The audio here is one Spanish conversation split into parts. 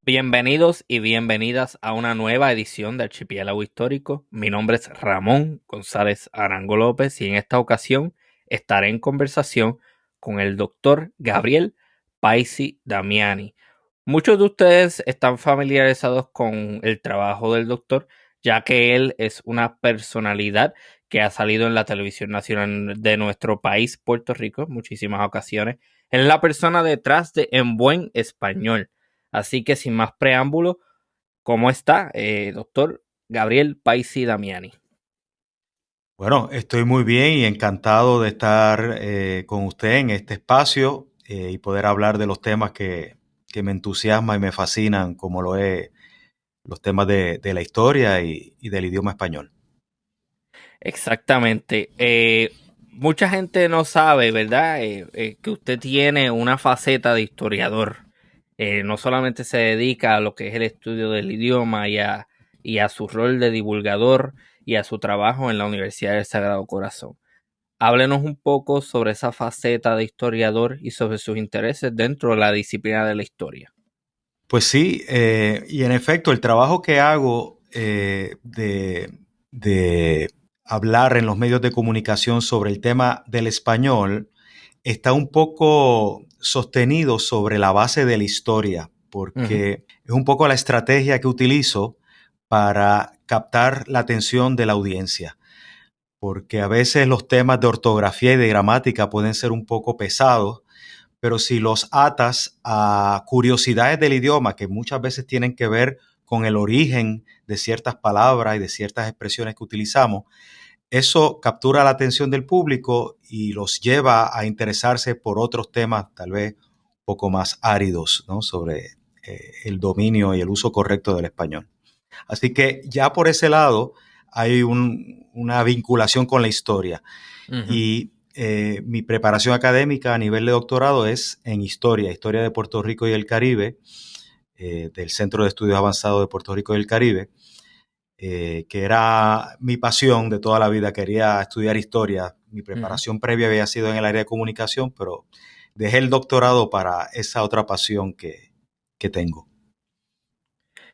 Bienvenidos y bienvenidas a una nueva edición de Archipiélago Histórico. Mi nombre es Ramón González Arango López y en esta ocasión estaré en conversación con el doctor Gabriel Paisi Damiani. Muchos de ustedes están familiarizados con el trabajo del doctor, ya que él es una personalidad que ha salido en la televisión nacional de nuestro país, Puerto Rico, en muchísimas ocasiones. Él es la persona detrás de En Buen Español. Así que sin más preámbulo, ¿cómo está, doctor Gabriel Paisi Damiani? Bueno, estoy muy bien y encantado de estar con usted en este espacio y poder hablar de los temas que me entusiasman y me fascinan, como lo es los temas de la historia y del idioma español. Exactamente. Mucha gente no sabe, ¿verdad? Que usted tiene una faceta de historiador. No solamente se dedica a lo que es el estudio del idioma y a su rol de divulgador y a su trabajo en la Universidad del Sagrado Corazón. Háblenos un poco sobre esa faceta de historiador y sobre sus intereses dentro de la disciplina de la historia. Pues sí, y en efecto, el trabajo que hago de hablar en los medios de comunicación sobre el tema del español está un poco sostenido sobre la base de la historia, Ujú. porque es un poco la estrategia que utilizo para captar la atención de la audiencia, porque a veces los temas de ortografía y de gramática pueden ser un poco pesados, pero si los atas a curiosidades del idioma que muchas veces tienen que ver con el origen de ciertas palabras y de ciertas expresiones que utilizamos, eso captura la atención del público y los lleva a interesarse por otros temas tal vez un poco más áridos, ¿no? Sobre el dominio y el uso correcto del español. Así que ya por ese lado hay una vinculación con la historia. Ujú. Y mi preparación académica a nivel de doctorado es en historia de Puerto Rico y el Caribe, del Centro de Estudios Avanzados de Puerto Rico y el Caribe, que era mi pasión de toda la vida. Quería estudiar historia. Mi Ujú. preparación previa había sido en el área de comunicación, pero dejé el doctorado para esa otra pasión que tengo.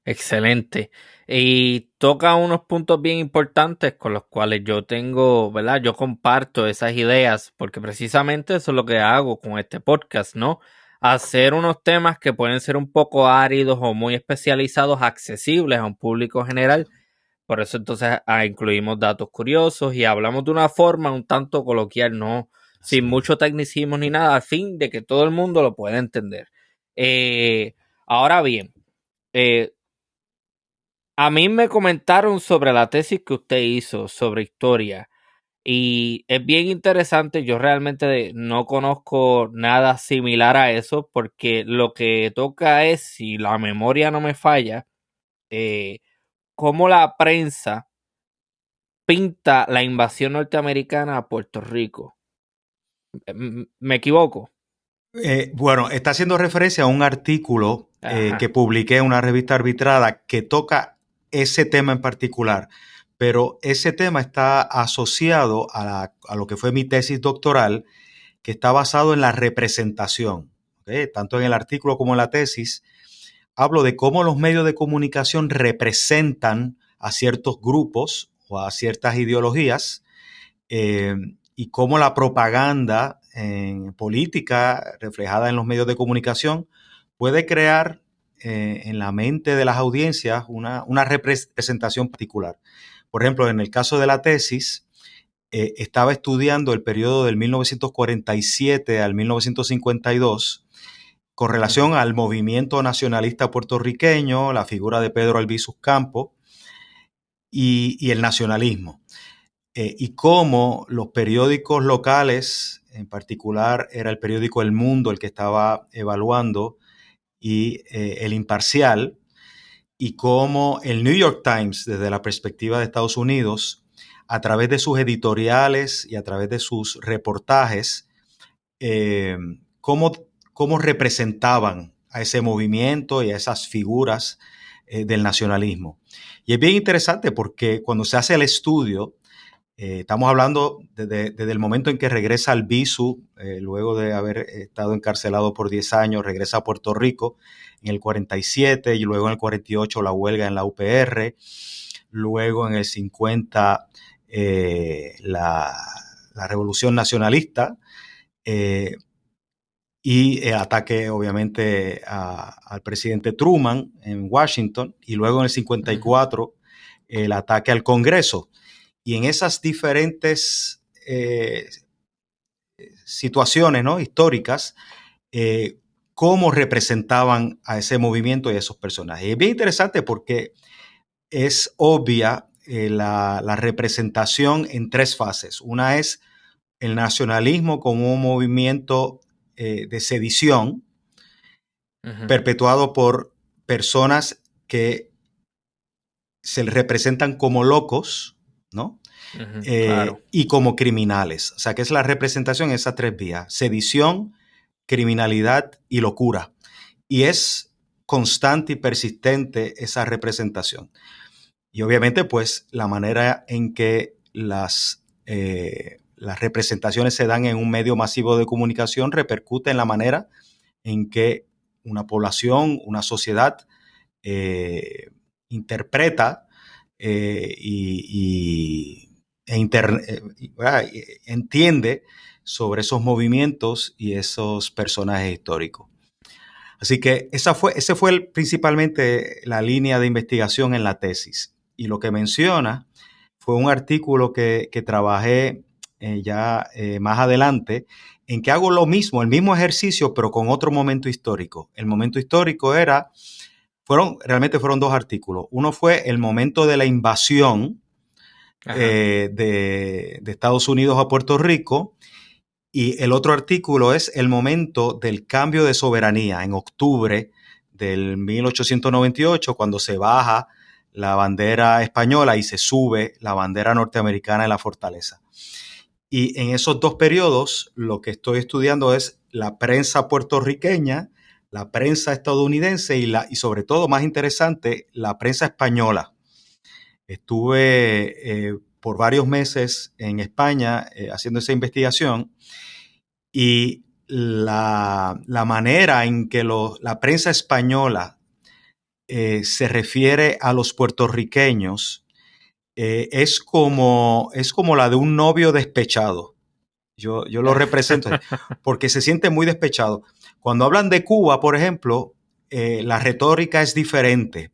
Excelente. Y toca unos puntos bien importantes con los cuales yo tengo, ¿verdad? Yo comparto esas ideas porque precisamente eso es lo que hago con este podcast, ¿no? Hacer unos temas que pueden ser un poco áridos o muy especializados, accesibles a un público general. Por eso entonces incluimos datos curiosos y hablamos de una forma un tanto coloquial, no sin Así es. mucho tecnicismo ni nada, al fin de que todo el mundo lo pueda entender. Eh, Ahora bien, eh, a mí me comentaron sobre la tesis que usted hizo sobre historia y es bien interesante. Yo realmente no conozco nada similar a eso porque lo que toca es, si la memoria no me falla, eh, cómo la prensa pinta la invasión norteamericana a Puerto Rico. ¿Me equivoco? Bueno, está haciendo referencia a un artículo que Ajá. publiqué en una revista arbitrada que toca ese tema en particular, pero ese tema está asociado a lo que fue mi tesis doctoral, que está basado en la representación. ¿Ok? Tanto en el artículo como en la tesis, hablo de cómo los medios de comunicación representan a ciertos grupos o a ciertas ideologías, eh, y cómo la propaganda en política reflejada en los medios de comunicación puede crear en la mente de las audiencias una representación particular. Por ejemplo, en el caso de la tesis, estaba estudiando el periodo del 1947 al 1952 con Ujú. relación al movimiento nacionalista puertorriqueño, la figura de Pedro Albizu Campos y el nacionalismo. Y cómo los periódicos locales, en particular era el periódico El Mundo el que estaba evaluando, y El Imparcial, y cómo el New York Times, desde la perspectiva de Estados Unidos, a través de sus editoriales y a través de sus reportajes, eh, cómo, cómo representaban a ese movimiento y a esas figuras del nacionalismo. Y es bien interesante porque cuando se hace el estudio, Estamos hablando desde el momento en que regresa al BISU, luego de haber estado encarcelado por 10 años, regresa a Puerto Rico en el 47 y luego en el 48 la huelga en la UPR, luego en el 50 la Revolución Nacionalista, eh, y el ataque obviamente al presidente Truman en Washington, y luego en el 54 el ataque al Congreso. Y en esas diferentes situaciones, ¿no?, históricas, cómo representaban a ese movimiento y a esos personajes. Y es bien interesante porque es obvia la representación en tres fases. Una es el nacionalismo como un movimiento de sedición perpetuado por personas que se representan como locos, ¿no? Claro. Y como criminales. O sea, que es la representación en esas tres vías: sedición, criminalidad y locura. Y es constante y persistente esa representación. Y obviamente, pues, la manera en que las representaciones se dan en un medio masivo de comunicación repercute en la manera en que una población, una sociedad, interpreta entiende sobre esos movimientos y esos personajes históricos. Así que ese fue principalmente la línea de investigación en la tesis. Y lo que menciona fue un artículo que trabajé más adelante, en que hago lo mismo, el mismo ejercicio, pero con otro momento histórico. El momento histórico realmente fueron dos artículos. Uno fue el momento de la invasión de Estados Unidos a Puerto Rico, y el otro artículo es el momento del cambio de soberanía en octubre del 1898, cuando se baja la bandera española y se sube la bandera norteamericana en la fortaleza. Y en esos dos periodos lo que estoy estudiando es la prensa puertorriqueña, la prensa estadounidense y sobre todo, más interesante, la prensa española. Estuve por varios meses en España haciendo esa investigación, y la manera en que la prensa española se refiere a los puertorriqueños es como la de un novio despechado. Yo lo represento porque se siente muy despechado. Cuando hablan de Cuba, por ejemplo, la retórica es diferente.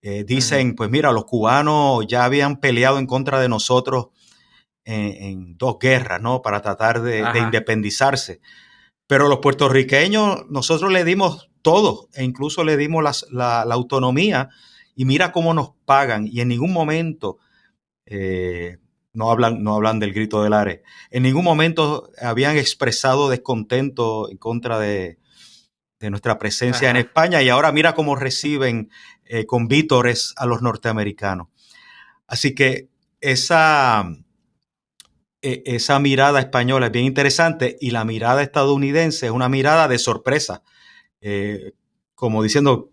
Dicen, pues mira, los cubanos ya habían peleado en contra de nosotros en dos guerras, ¿no?, para tratar de independizarse. Pero los puertorriqueños, nosotros le dimos todo, e incluso le dimos la autonomía, y mira cómo nos pagan. Y en ningún momento no hablan del grito del Ares. En ningún momento habían expresado descontento en contra de nuestra presencia en España, y ahora mira cómo reciben con vítores a los norteamericanos. Así que esa mirada española es bien interesante, y la mirada estadounidense es una mirada de sorpresa, como diciendo,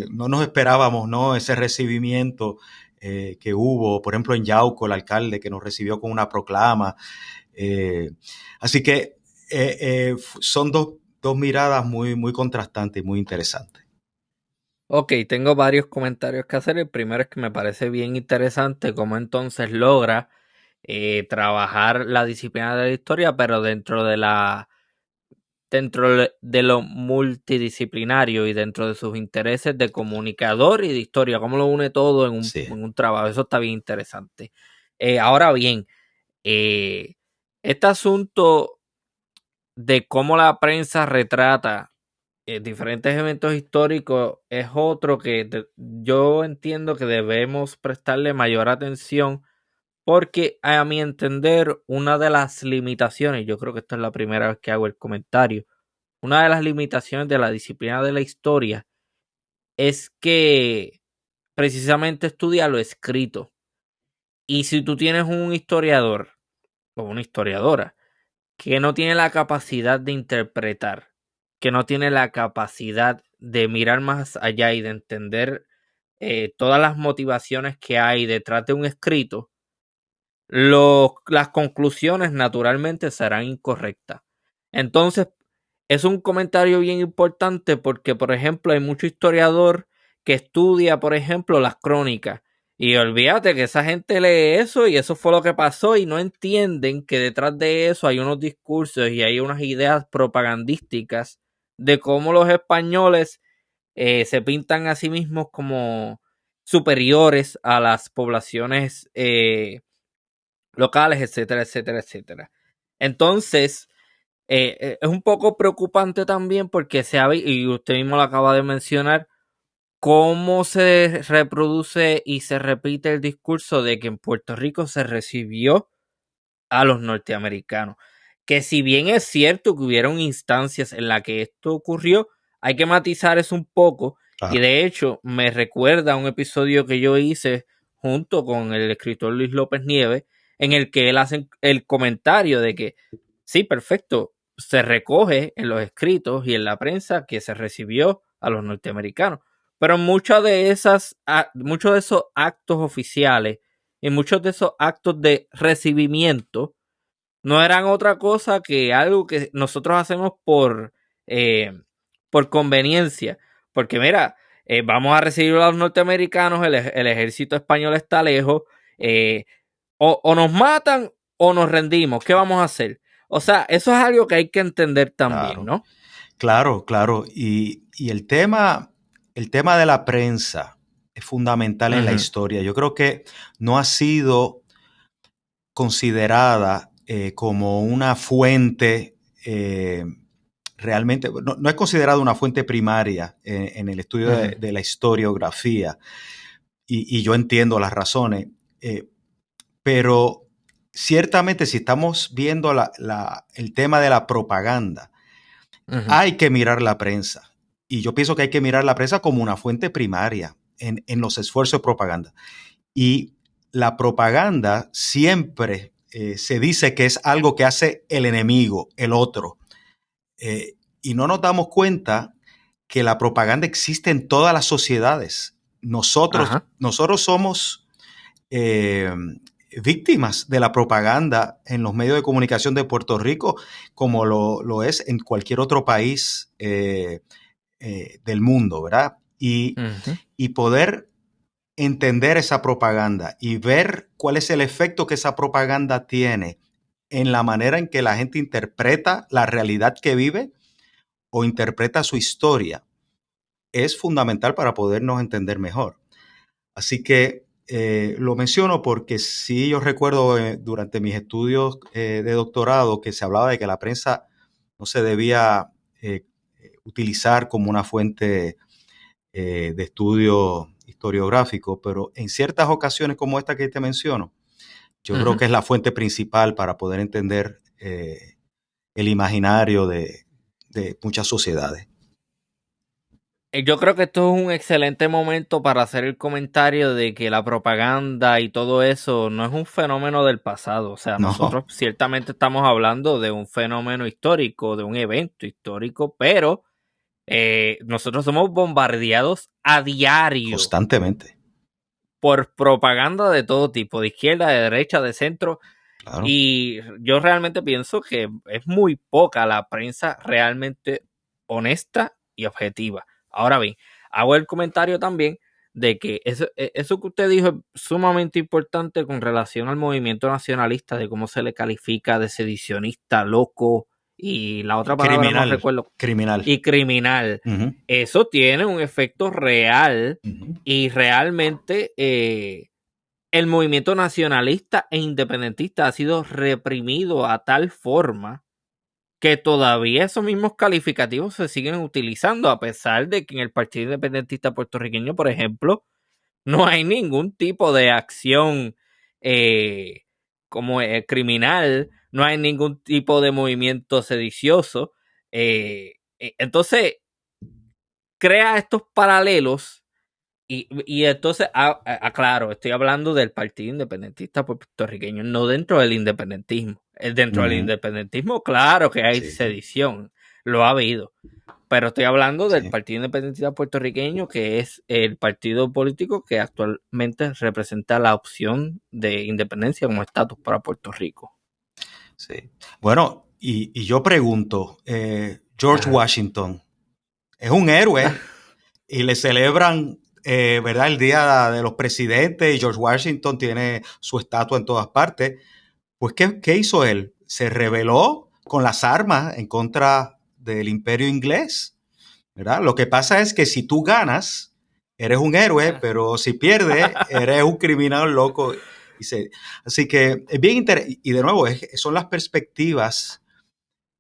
no nos esperábamos, ¿no?, ese recibimiento que hubo, por ejemplo, en Yauco, el alcalde que nos recibió con una proclama. Así que son dos miradas muy, muy contrastantes y muy interesantes. Ok, tengo varios comentarios que hacer. El primero es que me parece bien interesante cómo entonces logra trabajar la disciplina de la historia, pero dentro de lo multidisciplinario y dentro de sus intereses de comunicador y de historia, cómo lo une todo Sí. en un trabajo. Eso está bien interesante. Ahora bien, este asunto de cómo la prensa retrata diferentes eventos históricos es otro que yo entiendo que debemos prestarle mayor atención, porque a mi entender una de las limitaciones, yo creo que esta es la primera vez que hago el comentario, una de las limitaciones de la disciplina de la historia es que precisamente estudia lo escrito. Y si tú tienes un historiador o una historiadora que no tiene la capacidad de interpretar, que no tiene la capacidad de mirar más allá y de entender todas las motivaciones que hay detrás de un escrito, las conclusiones naturalmente serán incorrectas. Entonces, es un comentario bien importante porque, por ejemplo, hay mucho historiador que estudia, por ejemplo, las crónicas. Y olvídate que esa gente lee eso y eso fue lo que pasó y no entienden que detrás de eso hay unos discursos y hay unas ideas propagandísticas de cómo los españoles se pintan a sí mismos como superiores a las poblaciones locales, etcétera, etcétera, etcétera. Entonces, es un poco preocupante también porque y usted mismo lo acaba de mencionar, cómo se reproduce y se repite el discurso de que en Puerto Rico se recibió a los norteamericanos. Que si bien es cierto que hubieron instancias en las que esto ocurrió, hay que matizar eso un poco. Y Claro. de hecho, me recuerda a un episodio que yo hice junto con el escritor Luis López Nieves, en el que él hace el comentario de que sí, perfecto, se recoge en los escritos y en la prensa que se recibió a los norteamericanos. Pero muchos de esos actos oficiales y muchos de esos actos de recibimiento no eran otra cosa que algo que nosotros hacemos por conveniencia. Porque mira, vamos a recibir a los norteamericanos, el ejército español está lejos, eh, o nos matan o nos rendimos. ¿Qué vamos a hacer? O sea, eso es algo que hay que entender también, Claro, ¿no? claro, claro. Y el tema de la prensa es fundamental en la Ujú, historia. Yo creo que no ha sido considerada como una fuente realmente, no es considerada una fuente primaria en el estudio ujú, de la historiografía. Y yo entiendo las razones, pero ciertamente si estamos viendo el tema de la propaganda, ujú, hay que mirar la prensa. Y yo pienso que hay que mirar la prensa como una fuente primaria en los esfuerzos de propaganda. Y la propaganda siempre se dice que es algo que hace el enemigo, el otro. Y no nos damos cuenta que la propaganda existe en todas las sociedades. ajá. Nosotros somos eh, víctimas de la propaganda en los medios de comunicación de Puerto Rico, como lo es en cualquier otro país del mundo, ¿verdad? Ujú, Y poder entender esa propaganda y ver cuál es el efecto que esa propaganda tiene en la manera en que la gente interpreta la realidad que vive o interpreta su historia, es fundamental para podernos entender mejor. Así que lo menciono porque sí yo recuerdo durante mis estudios de doctorado que se hablaba de que la prensa no se debía utilizar como una fuente de estudio historiográfico, pero en ciertas ocasiones como esta que te menciono, yo creo ujú. que es la fuente principal para poder entender el imaginario de muchas sociedades. Yo creo que esto es un excelente momento para hacer el comentario de que la propaganda y todo eso no es un fenómeno del pasado. O sea, No, nosotros ciertamente estamos hablando de un fenómeno histórico, de un evento histórico, pero nosotros somos bombardeados a diario constantemente, por propaganda de todo tipo, de izquierda, de derecha, de centro. claro. Y yo realmente pienso que es muy poca la prensa realmente honesta y objetiva. Ahora bien, hago el comentario también de que eso que usted dijo es sumamente importante con relación al movimiento nacionalista, de cómo se le califica de sedicionista, loco, y la otra palabra no Criminal, recuerdo, criminal. y criminal. Ujú, Eso tiene un efecto real ujú. y realmente el movimiento nacionalista e independentista ha sido reprimido a tal forma que todavía esos mismos calificativos se siguen utilizando, a pesar de que en el Partido Independentista Puertorriqueño, por ejemplo, no hay ningún tipo de acción eh, como criminal, no hay ningún tipo de movimiento sedicioso. Entonces, crea estos paralelos y entonces, claro, estoy hablando del Partido Independentista Puertorriqueño, no dentro del independentismo. Dentro del Ujú, independentismo, claro que hay sí, sedición. lo ha habido. Pero estoy hablando del Sí, Partido Independentista Puertorriqueño, que es el partido político que actualmente representa la opción de independencia como estatus para Puerto Rico. sí. Bueno, y yo pregunto, George Ajá. Washington es un héroe y le celebran, ¿verdad? El Día de los Presidentes y George Washington tiene su estatua en todas partes. Pues, ¿qué hizo él? Se rebeló con las armas en contra del imperio inglés, ¿verdad? Lo que pasa es que si tú ganas, eres un héroe, pero si pierdes, eres un criminal loco. Así que es bien interesante. Y de nuevo, son las perspectivas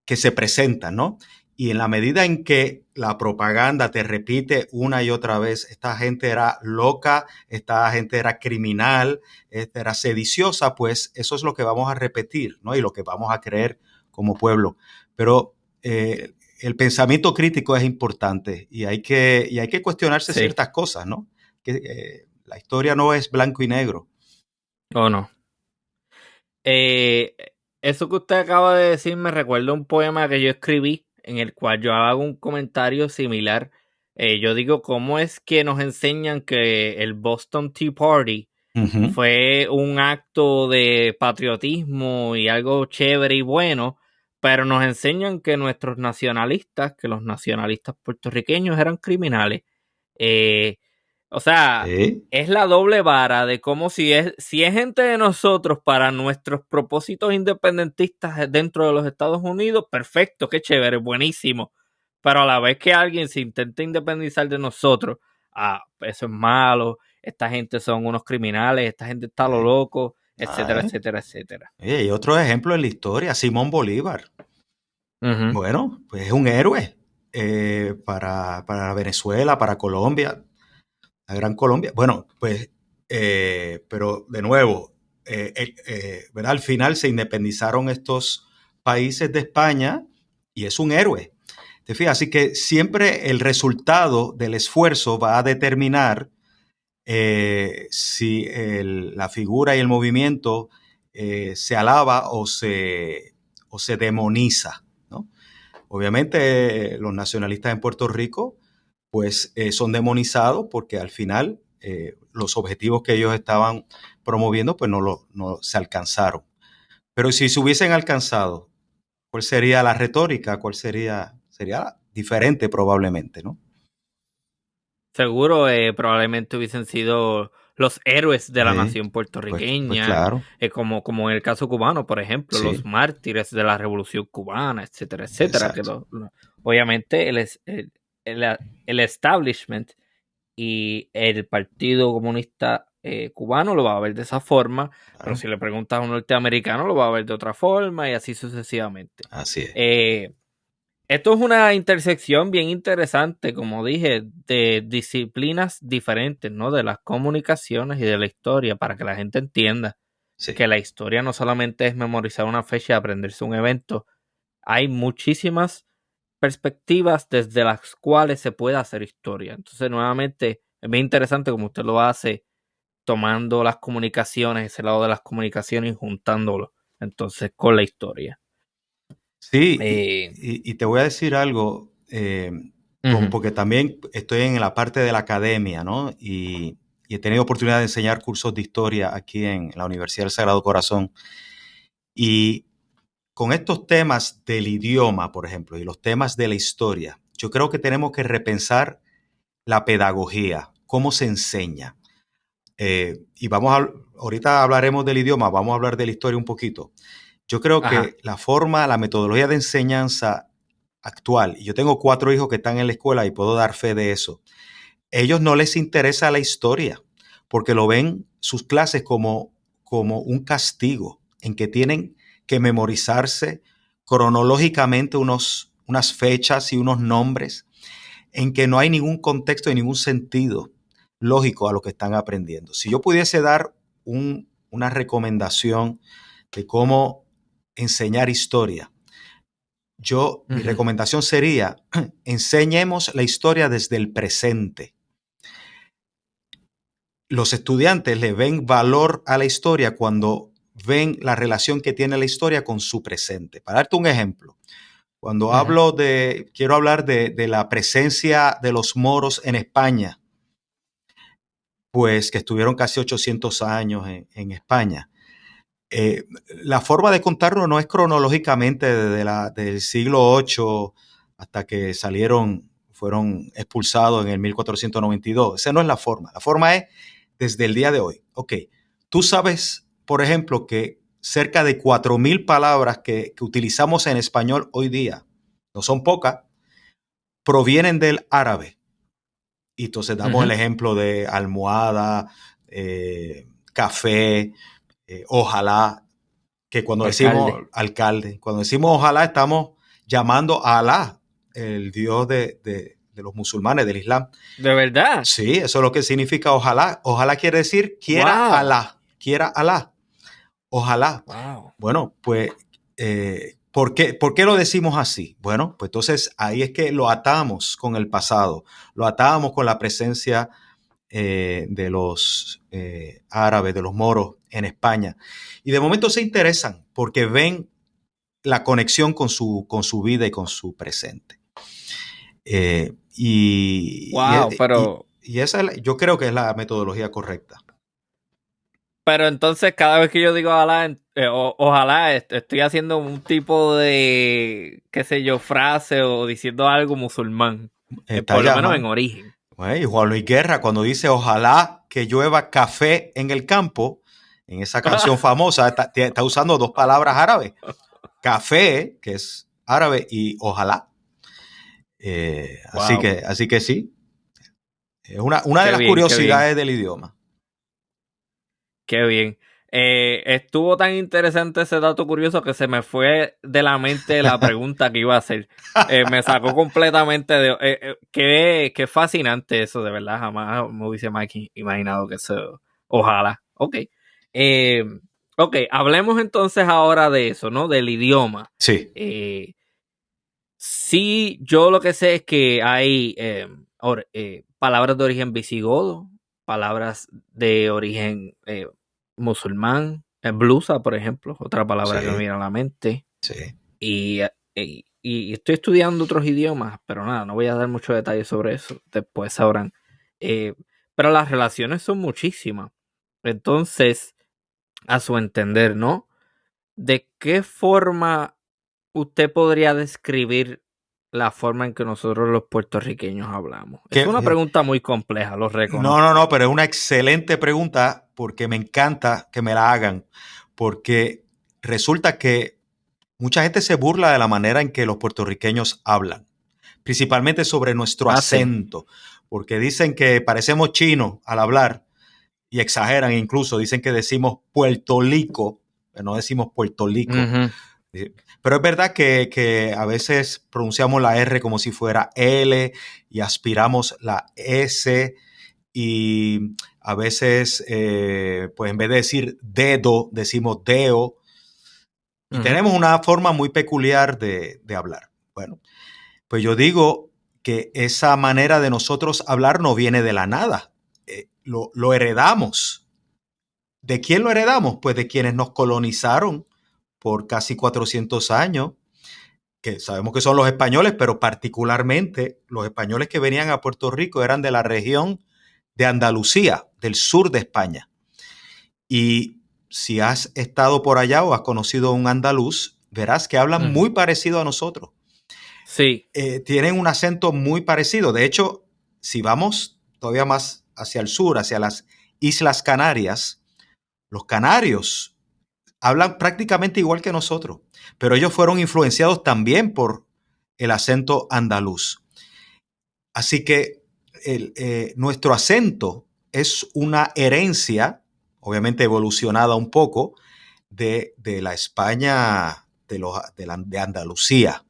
que se presentan, ¿no? Y en la medida en que la propaganda te repite una y otra vez, esta gente era loca, esta gente era criminal, esta era sediciosa, pues eso es lo que vamos a repetir, ¿no? Y lo que vamos a creer como pueblo. Pero el pensamiento crítico es importante y hay que cuestionarse Sí, ciertas cosas, ¿no? Que la historia no es blanco y negro. o no. Eh, Eso que usted acaba de decir me recuerda un poema que yo escribí en el cual yo hago un comentario similar. Yo digo, ¿cómo es que nos enseñan que el Boston Tea Party Uh -huh. fue un acto de patriotismo y algo chévere y bueno, pero nos enseñan que nuestros nacionalistas, que los nacionalistas puertorriqueños eran criminales? Eh, o sea, Sí. es la doble vara de cómo si es gente de nosotros para nuestros propósitos independentistas dentro de los Estados Unidos, perfecto, qué chévere, buenísimo. Pero a la vez que alguien se intenta independizar de nosotros, eso es malo, esta gente son unos criminales, esta gente está a lo loco, Ah, etcétera, etcétera, etcétera. Y otro ejemplo en la historia, Simón Bolívar. Ujú. Bueno, pues es un héroe para Venezuela, para Colombia, la Gran Colombia. Bueno, pues, pero de nuevo, ¿verdad? Al final se independizaron estos países de España y es un héroe. ¿Te fijas? Así que siempre el resultado del esfuerzo va a determinar si la figura y el movimiento se alaba o se demoniza, ¿no? Obviamente los nacionalistas en Puerto Rico pues son demonizados porque al final los objetivos que ellos estaban promoviendo pues no se alcanzaron. Pero si se hubiesen alcanzado, ¿cuál sería la retórica? ¿Cuál sería? Sería diferente probablemente, ¿no? Seguro probablemente hubiesen sido los héroes de la Sí, nación pues puertorriqueña, claro, como en el caso cubano, por ejemplo, los sí, mártires de la Revolución Cubana, etcétera, etcétera, exacto. obviamente el, el establishment y el Partido Comunista Cubano lo va a ver de esa forma, pero Claro, si le preguntas a un norteamericano lo va a ver de otra forma y así sucesivamente. así es. Eh, Esto es una intersección bien interesante, como dije, de disciplinas diferentes, ¿no? De las comunicaciones y de la historia, para que la gente entienda Sí. que la historia no solamente es memorizar una fecha y aprenderse un evento, hay muchísimas perspectivas desde las cuales se puede hacer historia. Entonces, nuevamente, es bien interesante como usted lo hace, tomando las comunicaciones, ese lado de las comunicaciones y juntándolo, entonces, con la historia. Sí, Eh, y te voy a decir algo, Ujú. porque también estoy en la parte de la academia, ¿no? Y he tenido oportunidad de enseñar cursos de historia aquí en la Universidad del Sagrado Corazón. Y con estos temas del idioma, por ejemplo, y los temas de la historia, yo creo que tenemos que repensar la pedagogía, cómo se enseña. Y ahorita hablaremos del idioma, vamos a hablar de la historia un poquito. Yo creo Ajá. que la metodología de enseñanza actual, y yo tengo 4 hijos que están en la escuela y puedo dar fe de eso, ellos no les interesa la historia porque lo ven sus clases como un castigo en que tienen que memorizarse cronológicamente unas fechas y unos nombres en que no hay ningún contexto y ningún sentido lógico a lo que están aprendiendo. Si yo pudiese dar una recomendación de cómo enseñar historia, mi Ujú. recomendación sería, enseñemos la historia desde el presente. Los estudiantes le ven valor a la historia cuando ven la relación que tiene la historia con su presente. Para darte un ejemplo, Cuando Ujú. quiero hablar de la presencia de los moros en España, pues que estuvieron casi 800 años en España. Eh, la forma de contarlo no es cronológicamente del siglo VIII hasta que fueron expulsados en el 1492. Esa no es la forma. La forma es desde el día de hoy. Ok, tú sabes, por ejemplo, que cerca de 4.000 palabras que utilizamos en español hoy día, no son pocas, provienen del árabe. Y entonces damos el Ujú. ejemplo de almohada, café, ojalá, que cuando decimos Alcalde. alcalde, cuando decimos ojalá estamos llamando a Alá, el Dios de los musulmanes, del Islam. ¿De verdad? Sí, eso es lo que significa ojalá. Ojalá quiere decir Wow. Quiera Alá, ojalá. Wow. Bueno, pues, por qué lo decimos así? Bueno, pues entonces ahí es que lo atamos con el pasado, lo atamos con la presencia de los árabes, de los moros en España. Y de momento se interesan porque ven la conexión con su vida y con su presente. Wow, Y esa yo creo que es la metodología correcta. pero entonces cada vez que yo digo ojalá, ojalá estoy haciendo un tipo de, qué sé yo, frase o diciendo algo musulmán, Está por lo menos en llamando. origen. Y Juan Luis Guerra, cuando dice ojalá que llueva café en el campo, en esa canción famosa, está usando dos palabras árabes. Café, que es árabe, y ojalá. Wow, Así que sí, es una de qué las bien, qué bien, curiosidades del idioma. qué bien. Estuvo tan interesante ese dato curioso que se me fue de la mente la pregunta que iba a hacer. Me sacó completamente de... qué fascinante eso, de verdad. Jamás me hubiese imaginado que eso... Ojalá. Ok. Eh, ok, hablemos entonces ahora de eso, ¿no? Del idioma. Sí. Eh, sí, yo lo que sé es que hay palabras de origen visigodo, palabras de origen musulmán, blusa, por ejemplo, otra palabra que me Sí, viene a la mente. sí. Y estoy estudiando otros idiomas, pero nada, no voy a dar muchos detalles sobre eso, después sabrán. Eh, pero las relaciones son muchísimas. Entonces, a su entender, ¿no? ¿De qué forma usted podría describir la forma en que nosotros los puertorriqueños hablamos? Es una Que, pregunta muy compleja, lo no, reconozco. pero es una excelente pregunta porque me encanta que me la hagan, porque resulta que mucha gente se burla de la manera en que los puertorriqueños hablan, principalmente sobre nuestro Ah, sí. acento, porque dicen que parecemos chinos al hablar y exageran incluso, dicen que decimos Puerto Rico, pero no decimos Puerto Rico. Ujú, Pero es verdad que a veces pronunciamos la R como si fuera L y aspiramos la S y a veces, pues en vez de decir dedo, decimos deo y ujú. tenemos una forma muy peculiar de hablar. Bueno, pues yo digo que esa manera de nosotros hablar no viene de la nada, lo heredamos. ¿De quién lo heredamos? Pues de quienes nos colonizaron por casi 400 años, que sabemos que son los españoles, pero particularmente los españoles que venían a Puerto Rico eran de la región de Andalucía, del sur de España. Y si has estado por allá o has conocido a un andaluz, verás que hablan Ujú. muy parecido a nosotros. Sí. Tienen un acento muy parecido. De hecho, si vamos todavía más hacia el sur, hacia las Islas Canarias, los canarios hablan prácticamente igual que nosotros, pero ellos fueron influenciados también por el acento andaluz. Así que nuestro acento es una herencia, obviamente evolucionada un poco, de la España de Andalucía.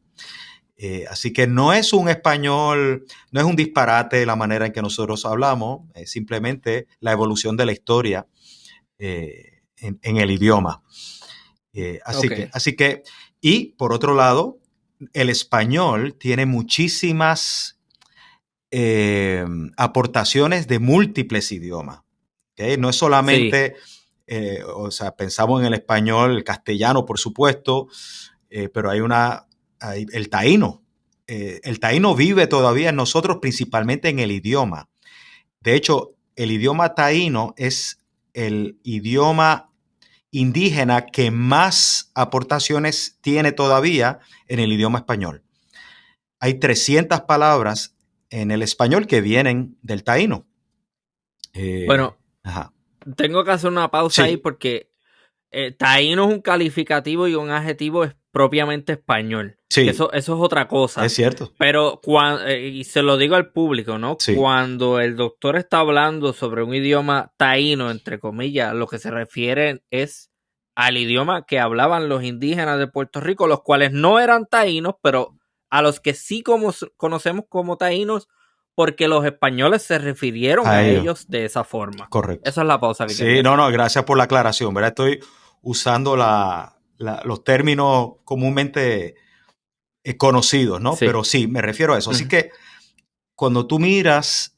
Así que no es un español, no es un disparate la manera en que nosotros hablamos, es simplemente la evolución de la historia en el idioma. Ok. Así que, y por otro lado, el español tiene muchísimas eh, aportaciones de múltiples idiomas. ¿Okay? No es Sí. solamente, o sea, pensamos en el español, el castellano, por supuesto, pero hay el taíno. El taíno vive todavía en nosotros, principalmente en el idioma. De hecho, el idioma taíno es el idioma indígena que más aportaciones tiene todavía en el idioma español. Hay 300 palabras en el español que vienen del taíno. Bueno, Ajá. tengo que hacer una pausa ahí Sí, porque taíno es un calificativo y un adjetivo es propiamente español. Que sí, eso es otra cosa. es cierto. Pero y se lo digo al público, ¿no? Sí. Cuando el doctor está hablando sobre un idioma taíno, entre comillas, lo que se refiere es al idioma que hablaban los indígenas de Puerto Rico, los cuales no eran taínos, pero a los que sí conocemos como taínos, porque los españoles se refirieron A a ellos. ellos de esa forma. Correcto. Esa es la pausa que Sí, quería no, hacer. no, gracias por la aclaración, ¿verdad? Estoy usando los términos comúnmente conocidos, ¿no? Sí. Pero sí, me refiero a eso. Así Uh-huh. que cuando tú miras,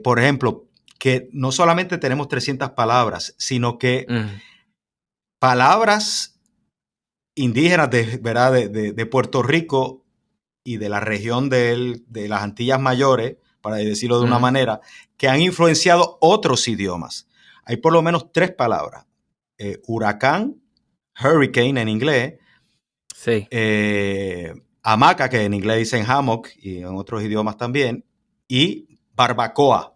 por ejemplo, que no solamente tenemos 300 palabras, sino que Uh-huh. palabras indígenas ¿verdad? De Puerto Rico y de la región de las Antillas Mayores, para decirlo de una Uh-huh. manera, que han influenciado otros idiomas. Hay por lo menos 3 palabras. Huracán, hurricane en inglés, Sí. hamaca, que en inglés dicen hammock y en otros idiomas también, y barbacoa,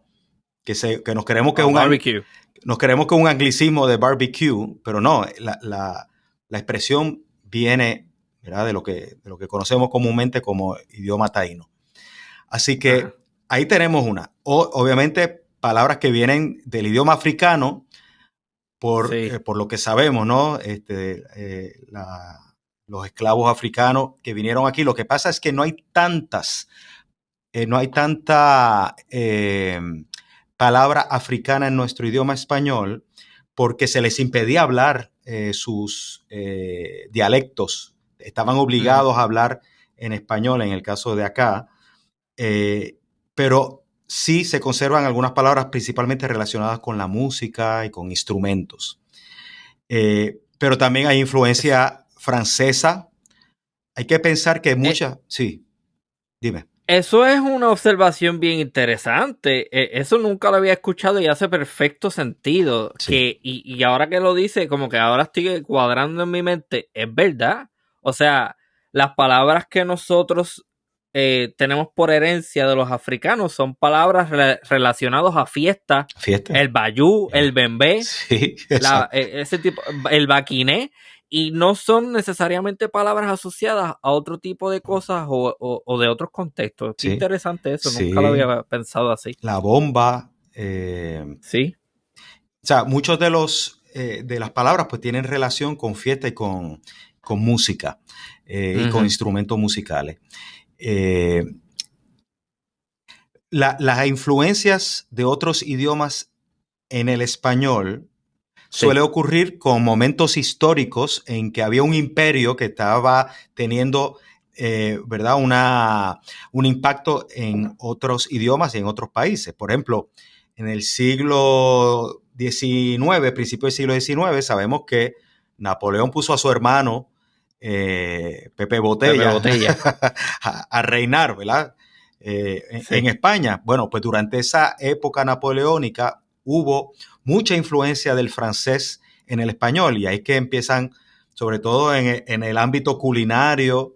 que Barbecue. nos creemos que es un anglicismo de barbecue, pero no, la expresión viene, ¿verdad? De lo que conocemos comúnmente como idioma taíno. Así Ajá. que ahí tenemos una. Obviamente, palabras que vienen del idioma africano, Sí. por lo que sabemos, ¿no? Los esclavos africanos que vinieron aquí. Lo que pasa es que no hay no hay tanta palabra africana en nuestro idioma español porque se les impedía hablar sus dialectos. Estaban Uh-huh. obligados a hablar en español en el caso de acá, pero sí se conservan algunas palabras principalmente relacionadas con la música y con instrumentos. Pero también hay Es- influencia francesa. Hay que pensar que eh, muchas... Sí, dime. Eso es una observación bien interesante. Eso nunca lo había escuchado y hace perfecto sentido. Sí, Y ahora que lo dice, como que ahora estoy cuadrando en mi mente, es verdad. O sea, las palabras que nosotros tenemos por herencia de los africanos son palabras relacionadas a fiesta, fiesta. el bayú, el bembé, Sí, exacto. ese tipo, el baquiné, y no son necesariamente palabras asociadas a otro tipo de cosas o de otros contextos. Qué Sí, interesante eso, nunca lo sí. había pensado así. La bomba. Sí. O sea, muchos de las palabras pues tienen relación con fiesta y con música y con Ujú. instrumentos musicales. Eh, las influencias de otros idiomas en el español suele Sí. ocurrir con momentos históricos en que había un imperio que estaba teniendo, ¿verdad? Un impacto en otros idiomas y en otros países. Por ejemplo, en el siglo XIX, principio del siglo XIX, sabemos que Napoleón puso a su hermano Pepe Pepe Botella Botella. a reinar, ¿verdad? En Sí. España. Bueno, pues durante esa época napoleónica hubo mucha influencia del francés en el español y ahí que empiezan, sobre todo en el ámbito culinario,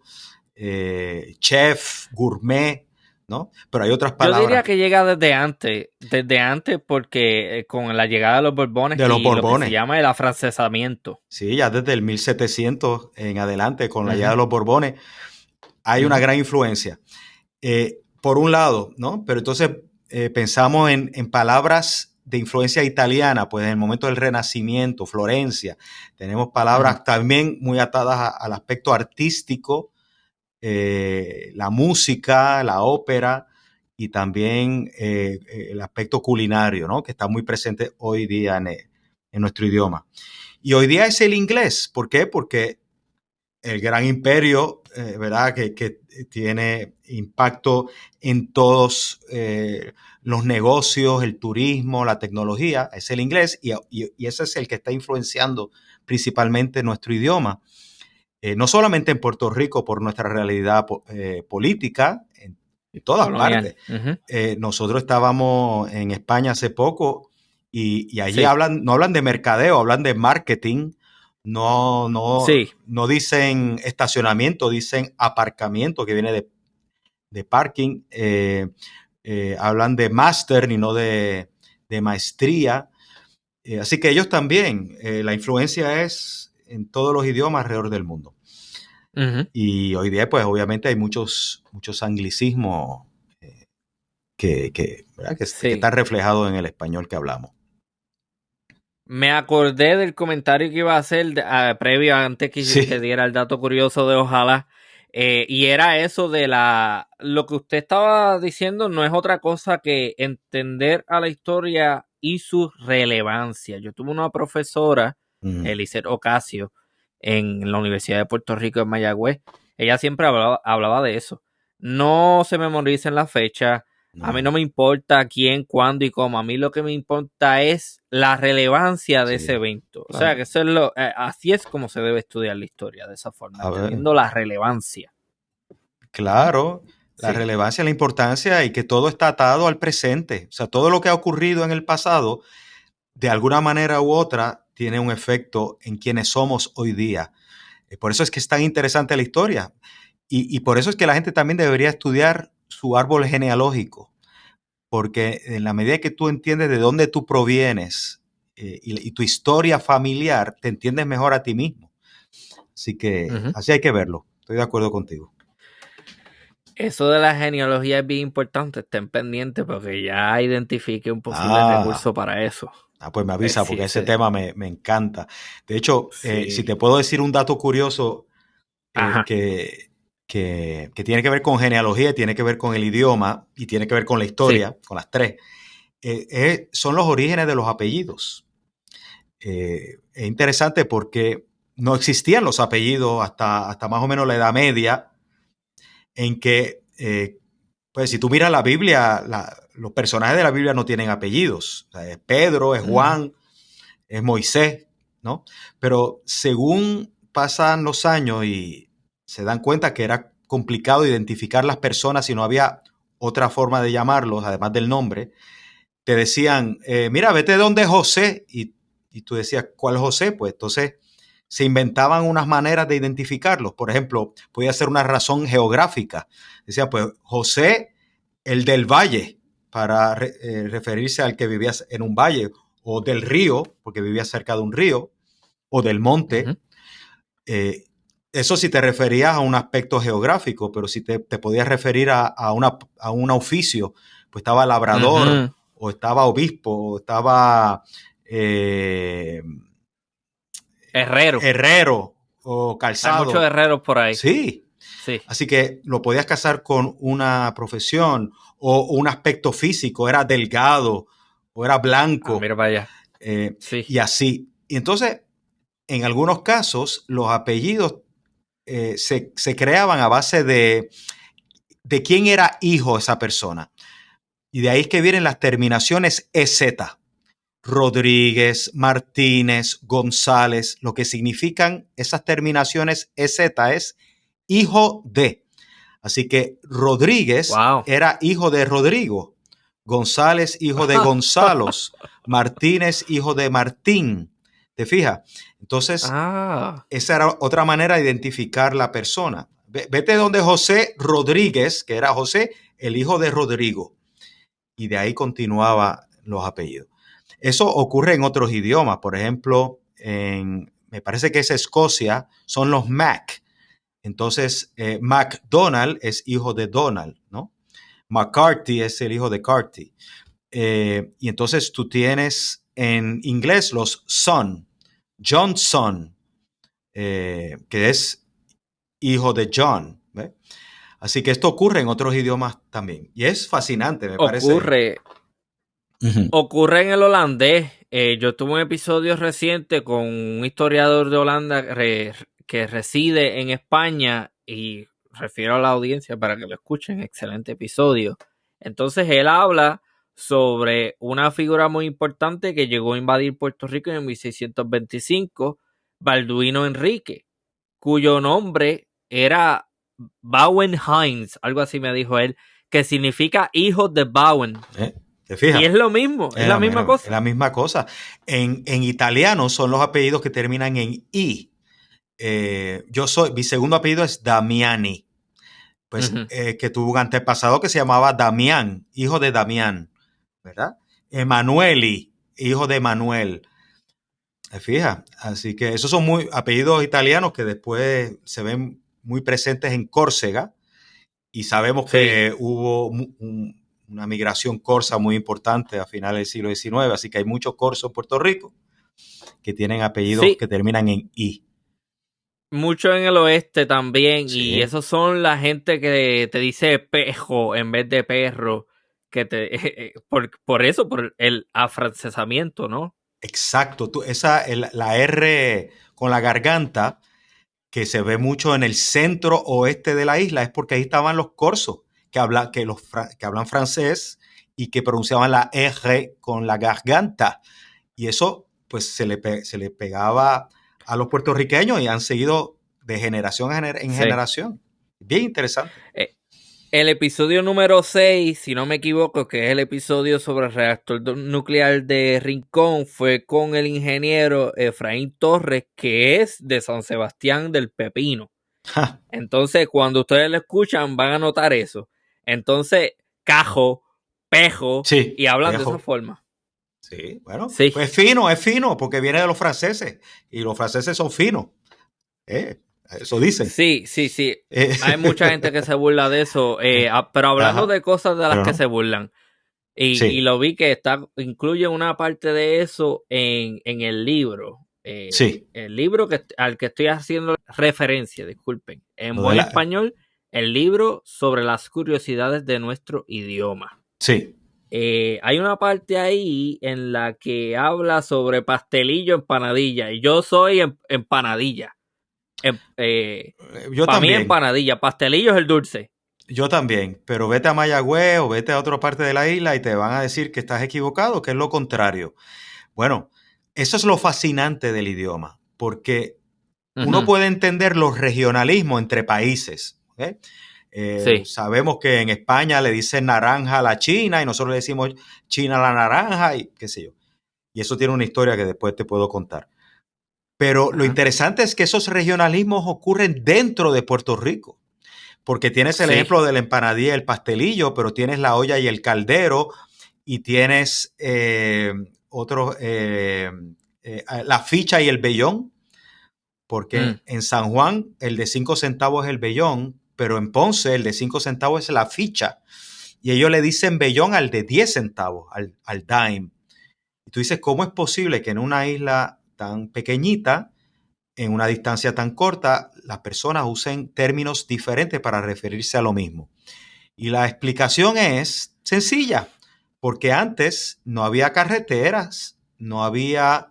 chef, gourmet, ¿no? Pero hay otras Yo diría palabras que llega desde antes porque con la llegada de los Borbones de los y lo que se Borbones. llama el afrancesamiento. Sí, ya desde el 1700 en adelante, con la llegada Ujú. de los Borbones, hay una Ujú. gran influencia. Por un lado, ¿no? Pero entonces pensamos en palabras de influencia italiana, pues en el momento del Renacimiento, Florencia, tenemos Ujú. palabras también muy atadas al aspecto artístico, la música, la ópera y también el aspecto culinario, ¿no? Que está muy presente hoy día en nuestro idioma. Y hoy día es el inglés. ¿Por qué? Porque el gran imperio, ¿verdad? Que tiene impacto en todos los negocios, el turismo, la tecnología, es el inglés y ese es el que está influenciando principalmente nuestro idioma. no solamente en Puerto Rico por nuestra realidad política, en todas Colonial. partes. Nosotros estábamos en España hace poco y allí Sí, no hablan de mercadeo, hablan de marketing. sí. No dicen estacionamiento, dicen aparcamiento, que viene de parking. Hablan de máster y no de maestría. Así que ellos también, la influencia es en todos los idiomas alrededor del mundo. Ujú. Y hoy día, pues obviamente hay muchos anglicismos ¿verdad? Que Sí. están reflejados en el español que hablamos. Me acordé del comentario que iba a hacer previo antes que Sí. diera el dato curioso de Ojalá. Y era eso de lo que usted estaba diciendo no es otra cosa que entender a la historia y su relevancia. Yo tuve una profesora, Mm, Elizabeth Ocasio, en la Universidad de Puerto Rico en Mayagüez. Ella siempre hablaba de eso. No se memoricen la fecha. A mí no no, me importa quién, cuándo y cómo. A mí lo que me importa es la relevancia de ese sí, evento. O sea, claro. que eso es así es como se debe estudiar la historia, de esa forma, A ver, entendiendo la relevancia. Ujú. claro, la Sí. relevancia, la importancia y que todo está atado al presente. O sea, todo lo que ha ocurrido en el pasado, de alguna manera u otra, tiene un efecto en quienes somos hoy día. Por eso es que es tan interesante la historia. Y por eso es que la gente también debería estudiar su árbol genealógico, porque en la medida que tú entiendes de dónde tú provienes y tu historia familiar, te entiendes mejor a ti mismo. Así que Ujú. así hay que verlo. Estoy de acuerdo contigo. Eso de la genealogía es bien importante, estén pendientes porque ya identifique un posible Ah, recurso para eso. pues me avisa Sí, porque ese tema me encanta. De hecho, si sí. te puedo decir un dato curioso eh, Ajá, que, que tiene que ver con genealogía, tiene que ver con el idioma y tiene que ver con la sí. historia, con las tres, son los orígenes de los apellidos. Es interesante porque no existían los apellidos hasta más o menos la Edad Media, en que, pues si tú miras la Biblia, los personajes de la Biblia no tienen apellidos. O sea, es Pedro, es Ujú, Juan, es Moisés, ¿no? Pero según pasan los años y se dan cuenta que era complicado identificar las personas si no había otra forma de llamarlos, además del nombre, te decían, mira, vete donde José, y tú decías, ¿cuál José? Pues entonces se inventaban unas maneras de identificarlos. Por ejemplo, podía ser una razón geográfica. Decía, pues José, el del valle, para referirse al que vivía en un valle, o del río, porque vivía cerca de un río, o del monte. ujú, Eh, eso si te referías a un aspecto geográfico, pero si te podías referir a un oficio, pues estaba labrador, ujú. o estaba obispo, o estaba eh, Herrero. herrero, o Hay muchos calzado. herreros por ahí. Sí, Sí. así que lo podías casar con una profesión o un aspecto físico, era delgado o era Ah, blanco, mira para allá. eh, Sí. y así. Y entonces, en algunos casos, los apellidos se creaban a base de quién era hijo esa persona. Y de ahí es que vienen las terminaciones EZ. Rodríguez, Martínez, González, lo que significan esas terminaciones EZ es hijo de. Así que Rodríguez Wow. era hijo de Rodrigo, González hijo de Gonzalos, Martínez hijo de Martín. ¿Te fijas? Entonces, Ah. esa era otra manera de identificar la persona. Vete donde José Rodríguez, que era José, el hijo de Rodrigo. Y de ahí continuaba los apellidos. Eso ocurre en otros idiomas. Por ejemplo, me parece que es Escocia, son los Mac. Entonces, McDonald es hijo de Donald, ¿no? McCarthy es el hijo de Carty. Y entonces tú tienes en inglés los son, Johnson, que es hijo de John. ¿Ve? Así que esto ocurre en otros idiomas también. Y es fascinante, me parece. Ocurre, Ujú. ocurre en el holandés. Yo tuve un episodio reciente con un historiador de Holanda que reside en España y refiero a la audiencia para que lo escuchen. Excelente episodio. Entonces él habla sobre una figura muy importante que llegó a invadir Puerto Rico en 1625, Balduino Enrique, cuyo nombre era Bowen Hines, algo así me dijo él, que significa hijo de Bowen. ¿Te fijas? Y es lo mismo, es la misma cosa. Es la misma cosa. En italiano son los apellidos que terminan en I. Mi segundo apellido es Damiani, pues que tuvo un antepasado que se llamaba Damián, hijo de Damián, ¿verdad? Emanueli, hijo de Manuel. ¿Te fijas? Así que esos son apellidos italianos que después se ven muy presentes en Córcega y sabemos que hubo una migración corsa muy importante a finales del siglo XIX, así que hay muchos corsos en Puerto Rico que tienen apellidos que terminan en I. Mucho en el oeste también, Sí. y esos son la gente que te dice pejo en vez de perro, que por eso, por el afrancesamiento, ¿no? Exacto, la R con la garganta que se ve mucho en el centro oeste de la isla es porque ahí estaban los corsos que hablan francés y que pronunciaban la R con la garganta. Y eso pues se le pegaba a los puertorriqueños y han seguido de generación en generación. Bien interesante. El episodio número 6, si no me equivoco, que es el episodio sobre el reactor nuclear de Rincón, fue con el ingeniero Efraín Torres, que es de San Sebastián del Pepino. Ja. Entonces, cuando ustedes lo escuchan, van a notar eso. Entonces, cajo, pejo, sí, y hablan pejo de esa forma. Sí, bueno, sí. Pues es fino, porque viene de los franceses, y los franceses son finos. Eso dicen. Sí. Hay mucha gente que se burla de eso, pero hablando de cosas de las que se burlan, y lo vi que incluye una parte de eso en el libro. El libro al que estoy haciendo referencia, disculpen, en buen español, el libro sobre las curiosidades de nuestro idioma. Sí. Hay una parte ahí en la que habla sobre pastelillo, empanadilla, y yo soy empanadilla. Para mí empanadilla, pastelillo es el dulce. Yo también, pero vete a Mayagüez o vete a otra parte de la isla y te van a decir que estás equivocado, que es lo contrario. Bueno, eso es lo fascinante del idioma, porque uno puede entender los regionalismos entre países. ¿Okay? Sabemos que en España le dicen naranja a la China y nosotros le decimos China a la naranja y qué sé yo. Y eso tiene una historia que después te puedo contar. Pero lo interesante es que esos regionalismos ocurren dentro de Puerto Rico, porque tienes el ejemplo de la empanadilla y el pastelillo, pero tienes la olla y el caldero, y tienes la ficha y el vellón, porque en San Juan el de 5 centavos es el vellón, pero en Ponce el de 5 centavos es la ficha, y ellos le dicen vellón al de 10 centavos, al dime. Y tú dices, ¿cómo es posible que en una isla tan pequeñita, en una distancia tan corta, las personas usen términos diferentes para referirse a lo mismo? Y la explicación es sencilla, porque antes no había carreteras, no había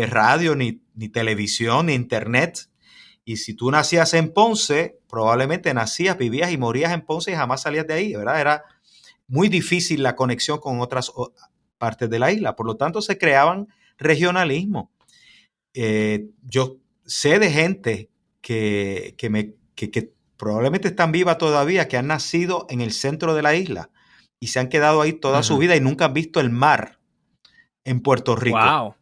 radio, ni televisión, ni internet. Y si tú nacías en Ponce, probablemente vivías y morías en Ponce y jamás salías de ahí, ¿verdad? Era muy difícil la conexión con otras partes de la isla. Por lo tanto, se creaban regionalismos. Yo sé de gente que probablemente están vivas todavía, que han nacido en el centro de la isla y se han quedado ahí toda su vida y nunca han visto el mar en Puerto Rico. Wow.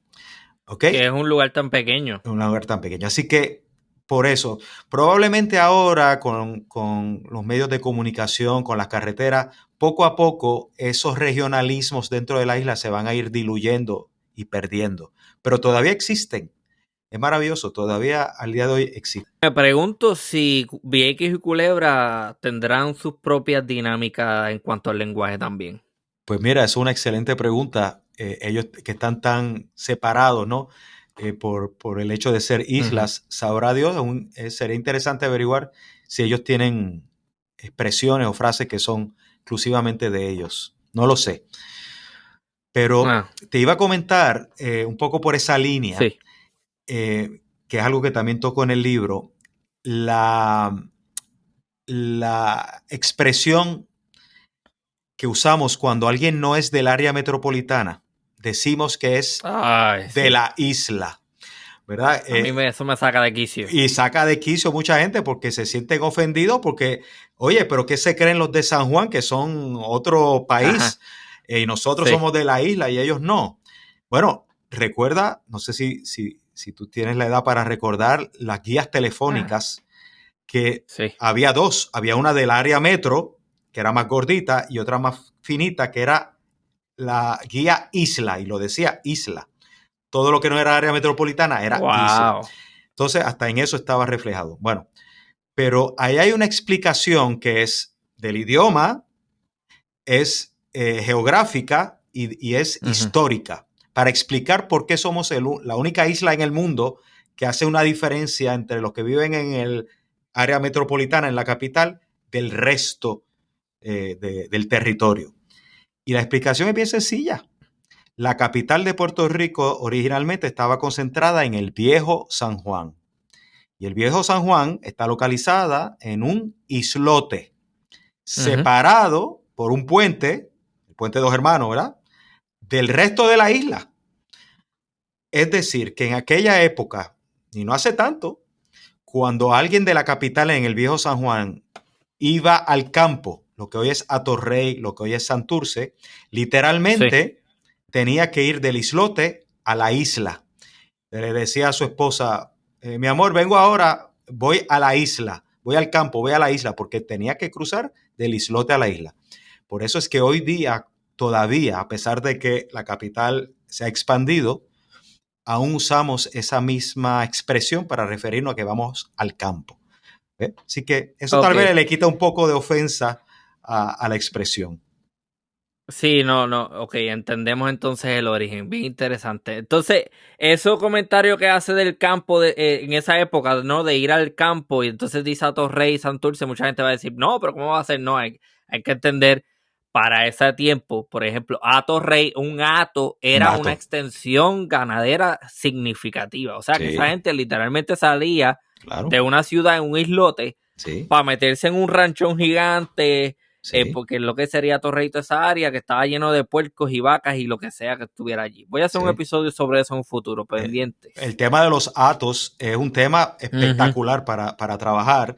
¿Okay? Que es un lugar tan pequeño. Un lugar tan pequeño. Así que por eso, probablemente ahora con los medios de comunicación, con las carreteras, poco a poco esos regionalismos dentro de la isla se van a ir diluyendo y perdiendo. Pero todavía existen. Es maravilloso, todavía al día de hoy existe. Me pregunto si Vieques y Culebra tendrán sus propias dinámicas en cuanto al lenguaje también. Pues mira, es una excelente pregunta. Ellos que están tan separados, ¿no? Por el hecho de ser islas, sabrá Dios, sería interesante averiguar si ellos tienen expresiones o frases que son exclusivamente de ellos. No lo sé. Pero te iba a comentar un poco por esa línea, que es algo que también toco en el libro, la expresión que usamos cuando alguien no es del área metropolitana. Decimos que es de la isla. ¿verdad? Eso me saca de quicio. Y saca de quicio mucha gente porque se sienten ofendidos porque, oye, pero ¿qué se creen los de San Juan que son otro país Ajá, y nosotros sí, somos de la isla y ellos no? Bueno, recuerda, no sé si tú tienes la edad para recordar las guías telefónicas que sí. había dos. Había una del área metro, que era más gordita, y otra más finita, que era la guía isla, y lo decía isla. Todo lo que no era área metropolitana era isla. Wow. Entonces, hasta en eso estaba reflejado. Bueno, pero ahí hay una explicación que es del idioma, es geográfica y es Ujú. histórica, para explicar por qué somos la única isla en el mundo que hace una diferencia entre los que viven en el área metropolitana, en la capital, del resto del territorio. Y la explicación es bien sencilla. La capital de Puerto Rico originalmente estaba concentrada en el viejo San Juan. Y el viejo San Juan está localizada en un islote Ujú. separado por un puente, el puente de Dos Hermanos, ¿verdad? Del resto de la isla. Es decir, que en aquella época, y no hace tanto, cuando alguien de la capital en el viejo San Juan iba al campo, lo que hoy es Atorrey, lo que hoy es Santurce, Sí. literalmente tenía que ir del islote a la isla. Le decía a su esposa, mi amor, vengo ahora, voy a la isla, voy al campo, voy a la isla, porque tenía que cruzar del islote a la isla. Por eso es que hoy día, todavía, a pesar de que la capital se ha expandido, aún usamos esa misma expresión para referirnos a que vamos al campo. ¿Ve? Así que eso tal vez Ok. le quita un poco de ofensa a la expresión. Sí, no, no, ok, entendemos entonces el origen, bien interesante. Entonces, esos comentarios que hace del campo en esa época, ¿no? De ir al campo y entonces dice a Torrey y Santurce, mucha gente va a decir, no, pero ¿cómo va a ser? No, hay que entender, para ese tiempo, por ejemplo, Hato Rey, un hato Un era una dato. extensión ganadera significativa. O sea, que esa Sí, gente literalmente salía claro. de una ciudad en un islote Sí, para meterse en un ranchón gigante, sí, porque lo que sería Torreito esa área, que estaba lleno de puercos y vacas y lo que sea que estuviera allí. Voy a hacer un sí. episodio sobre eso en un futuro, El pendientes. tema de los atos es un tema Ujú, espectacular para trabajar.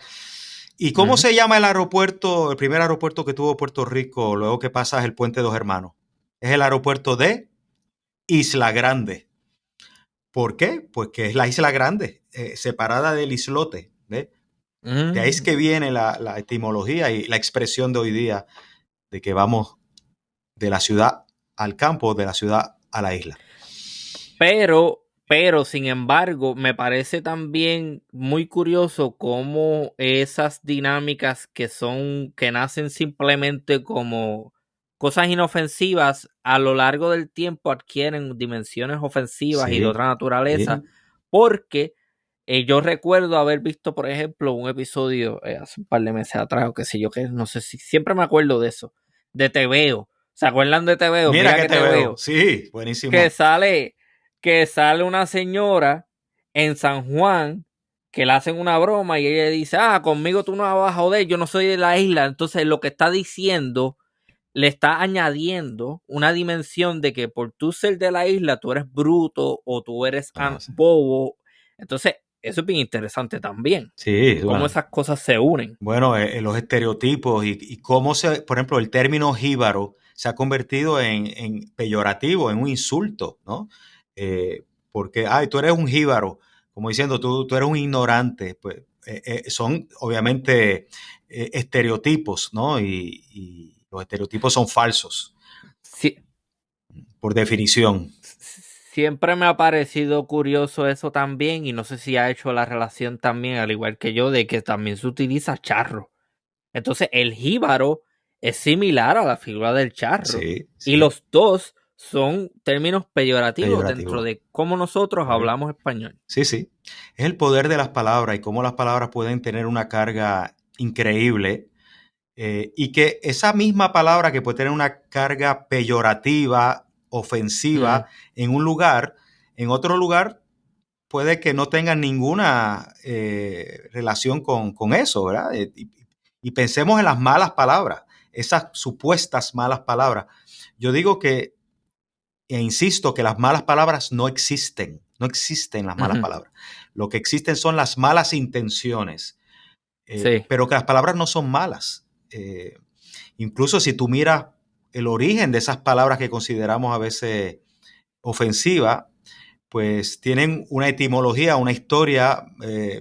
¿Y cómo ujú. se llama el aeropuerto, el primer aeropuerto que tuvo Puerto Rico luego que pasas el puente Dos Hermanos? Es el aeropuerto de Isla Grande. ¿Por qué? Pues que es la Isla Grande, separada del islote. ¿Ve? De ahí es Mm. que viene la etimología y la expresión de hoy día de que vamos de la ciudad al campo, de la ciudad a la isla. Sin embargo, me parece también muy curioso cómo esas dinámicas que nacen simplemente como cosas inofensivas, a lo largo del tiempo adquieren dimensiones ofensivas y de Sí, otra naturaleza, sí. porque yo recuerdo haber visto, por ejemplo, un episodio hace un par de meses atrás, o qué sé yo, que no sé si siempre me acuerdo de eso, de Teveo. ¿Se acuerdan de Teveo? Mira Mira que que te veo. Teveo Sí, que buenísimo. sale, que sale una señora en San Juan que le hacen una broma y ella dice, conmigo tú no vas a joder, yo no soy de la isla. Entonces lo que está diciendo, le está añadiendo una dimensión de que por tú ser de la isla, tú eres bruto o tú eres Ah, sí. bobo. Entonces, eso es bien interesante también, Sí, cómo bueno. esas cosas se unen. Bueno, los estereotipos y cómo se, por ejemplo, el término jíbaro se ha convertido en peyorativo, en un insulto, ¿no? Porque, ay, tú eres un jíbaro, como diciendo, tú eres un ignorante. Pues son obviamente estereotipos, ¿no? Y los estereotipos son falsos, Sí, por definición. siempre me ha parecido curioso eso también, y no sé si ha hecho la relación también, al igual que yo, de que también se utiliza charro. Entonces, el jíbaro es similar a la figura del charro, Sí, y sí, los dos son términos peyorativos dentro peyorativo. de cómo nosotros Sí. hablamos español. Sí, sí. Es el poder de las palabras y cómo las palabras pueden tener una carga increíble y que esa misma palabra que puede tener una carga peyorativa, ofensiva Mm, en un lugar, en otro lugar puede que no tenga ninguna relación con eso, ¿verdad? Y pensemos en las malas palabras, esas supuestas malas palabras. Yo digo que, e insisto, que las malas palabras no existen. No existen las malas palabras. Lo que existen son las malas intenciones. Sí. Pero que las palabras no son malas. Incluso si tú miras el origen de esas palabras que consideramos a veces ofensivas, pues tienen una etimología, una historia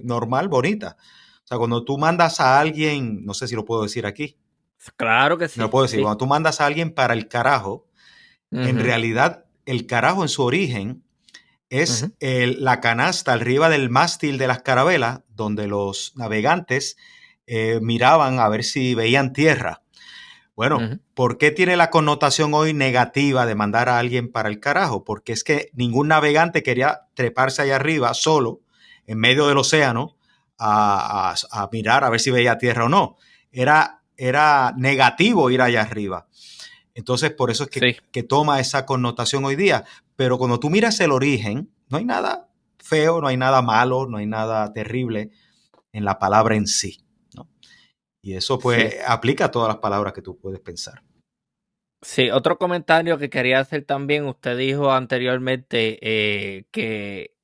normal, bonita. O sea, cuando tú mandas a alguien, no sé si lo puedo decir aquí. Claro que No lo sí. puedo decir. Sí. Cuando tú mandas a alguien para el carajo, en realidad el carajo en su origen es la canasta arriba del mástil de las carabelas, donde los navegantes miraban a ver si veían tierra. Bueno, ¿por qué tiene la connotación hoy negativa de mandar a alguien para el carajo? Porque es que ningún navegante quería treparse allá arriba solo, en medio del océano, a mirar a ver si veía tierra o no. Era negativo ir allá arriba. Entonces, por eso es que toma esa connotación hoy día. Pero cuando tú miras el origen, no hay nada feo, no hay nada malo, no hay nada terrible en la palabra en sí, ¿no? Y eso pues aplica a todas las palabras que tú puedes pensar. Sí, otro comentario que quería hacer también, usted dijo anteriormente que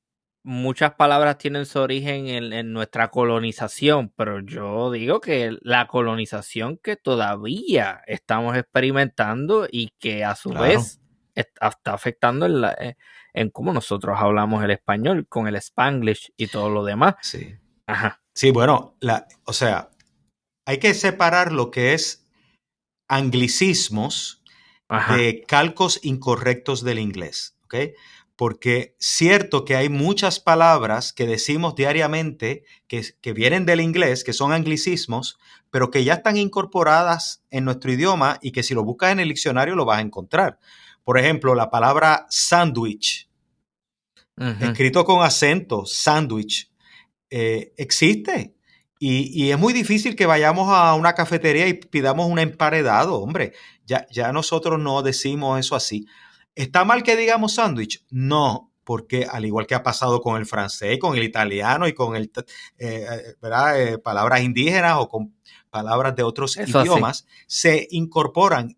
muchas palabras tienen su origen en nuestra colonización, pero yo digo que la colonización que todavía estamos experimentando y que a su Claro. vez está afectando en cómo nosotros hablamos el español, con el Spanglish y todo lo demás. Sí. Ajá. Sí, bueno, o sea, hay que separar lo que es anglicismos Ajá. de calcos incorrectos del inglés, ¿ok? Porque cierto que hay muchas palabras que decimos diariamente que vienen del inglés, que son anglicismos, pero que ya están incorporadas en nuestro idioma y que si lo buscas en el diccionario lo vas a encontrar. Por ejemplo, la palabra sándwich, escrito con acento, sándwich, existe. Y es muy difícil que vayamos a una cafetería y pidamos un emparedado, hombre. Ya nosotros no decimos eso así. ¿Está mal que digamos sándwich? No, porque al igual que ha pasado con el francés, con el italiano y con ¿verdad? Palabras indígenas o con palabras de otros Eso así. idiomas, se incorporan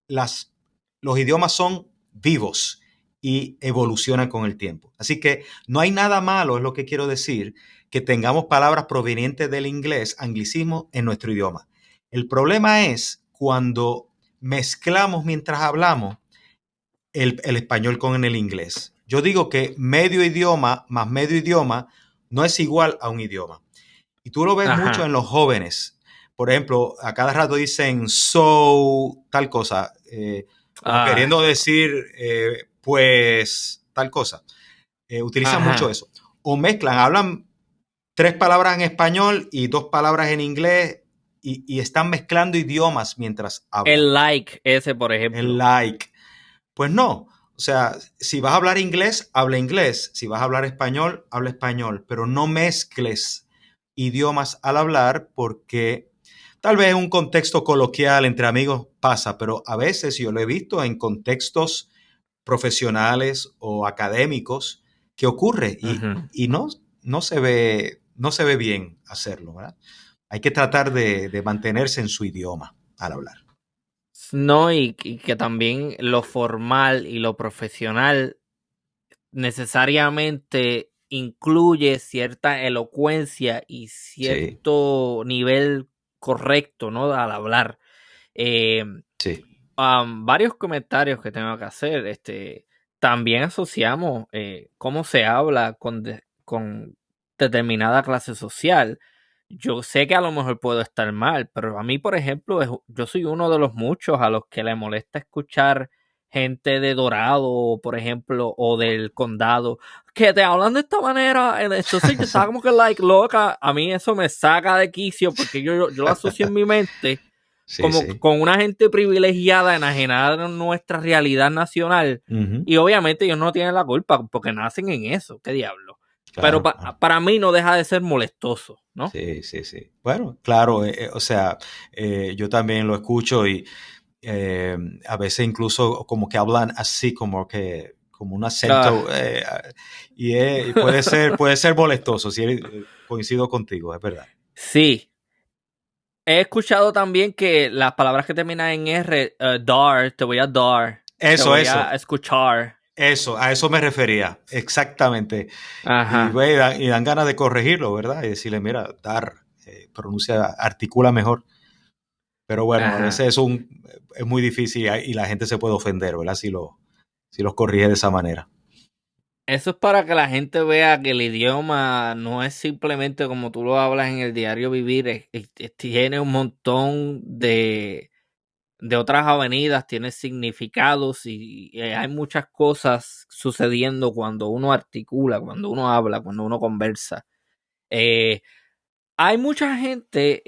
los idiomas son vivos y evolucionan con el tiempo. Así que no hay nada malo, es lo que quiero decir, que tengamos palabras provenientes del inglés, anglicismo, en nuestro idioma. El problema es cuando mezclamos mientras hablamos el español con el inglés. Yo digo que medio idioma más medio idioma no es igual a un idioma. Y tú lo ves mucho Ajá. en los jóvenes. Por ejemplo, a cada rato dicen so, tal cosa, como queriendo decir, pues, tal cosa. Utilizan mucho Ajá. eso. O mezclan, hablan 3 palabras en español y 2 palabras en inglés y están mezclando idiomas mientras hablan. El like ese, por El ejemplo. like. Pues no. O sea, si vas a hablar inglés, habla inglés. Si vas a hablar español, habla español. Pero no mezcles idiomas al hablar porque tal vez en un contexto coloquial entre amigos pasa, pero a veces yo lo he visto en contextos profesionales o académicos que ocurre y no se ve bien hacerlo, ¿verdad? Hay que tratar de mantenerse en su idioma al hablar. No, y que también lo formal y lo profesional necesariamente incluye cierta elocuencia y Sí, cierto nivel correcto, ¿no? Al hablar. Eh, sí, Varios comentarios que tengo que hacer. También asociamos cómo se habla con determinada clase social. Yo sé que a lo mejor puedo estar mal, pero a mí, por ejemplo, yo soy uno de los muchos a los que le molesta escuchar gente de Dorado, por ejemplo, o del condado, que te hablan de esta manera. Entonces yo estaba como que like loca. A mí eso me saca de quicio porque yo lo asocio en mi mente sí, como sí. con una gente privilegiada, enajenada en nuestra realidad nacional. Ujú. Y obviamente ellos no tienen la culpa porque nacen en eso, qué diablo. Pero Claro, claro. para mí no deja de ser molestoso, ¿no? Sí, sí, sí. Bueno, claro, o sea, yo también lo escucho y eh, a veces incluso como que hablan así, como un acento, Ah, y puede ser molestoso, sí, coincido contigo, es verdad. sí. He escuchado también que las palabras que terminan en R, dar, te voy a dar, te voy a Eso. escuchar. Eso, a eso me refería, exactamente. Y, Ajá, ve, y dan ganas de corregirlo, ¿verdad? Y decirle, mira, dar, pronuncia, articula mejor. Pero bueno, a ajá. veces es muy difícil y la gente se puede ofender, ¿verdad? Si los corrige de esa manera. Eso es para que la gente vea que el idioma no es simplemente como tú lo hablas en el diario vivir, tiene un montón de otras avenidas, tiene significados y hay muchas cosas sucediendo cuando uno articula, cuando uno habla, cuando uno conversa. Eh, Hay mucha gente,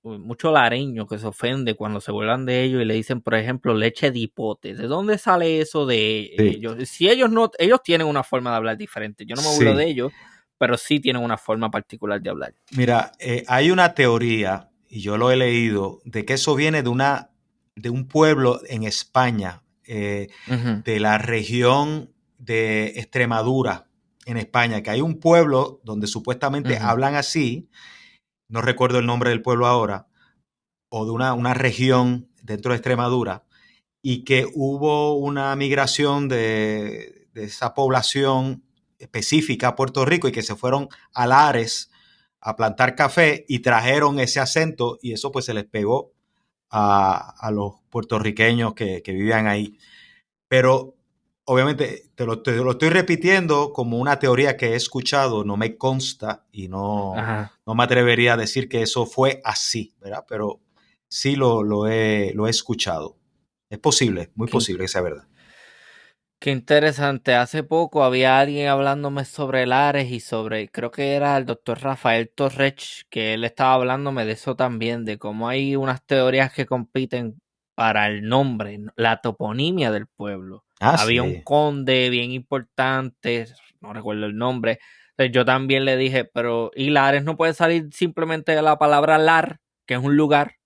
mucho lareño que se ofende cuando se burlan de ellos y le dicen, por ejemplo, leche de hipote. ¿De dónde sale eso de Sí, ellos? Si ellos no, ellos tienen una forma de hablar diferente. Yo no me burlo de sí. ellos, pero sí tienen una forma particular de hablar. Mira, hay una teoría, y yo lo he leído, de que eso viene de un pueblo en España, Ujú, de la región de Extremadura, en España, que hay un pueblo donde supuestamente ujú, hablan así, no recuerdo el nombre del pueblo ahora, o de una región dentro de Extremadura, y que hubo una migración de esa población específica a Puerto Rico y que se fueron a Lares a plantar café y trajeron ese acento y eso pues se les pegó a los puertorriqueños que vivían ahí. Pero obviamente te lo estoy repitiendo como una teoría que he escuchado, no me consta y ajá. no me atrevería a decir que eso fue así, ¿verdad? Pero sí lo he escuchado. Es posible, muy Qué, posible que sea verdad. qué interesante. Hace poco había alguien hablándome sobre Lares y sobre, creo que era el doctor Rafael Torrech, que él estaba hablándome de eso también, de cómo hay unas teorías que compiten para el nombre, la toponimia del pueblo. Ah, Había un sí. conde bien importante, no recuerdo el nombre. Entonces yo también le dije, pero ¿y Lares no puede salir simplemente de la palabra lar, que es un lugar?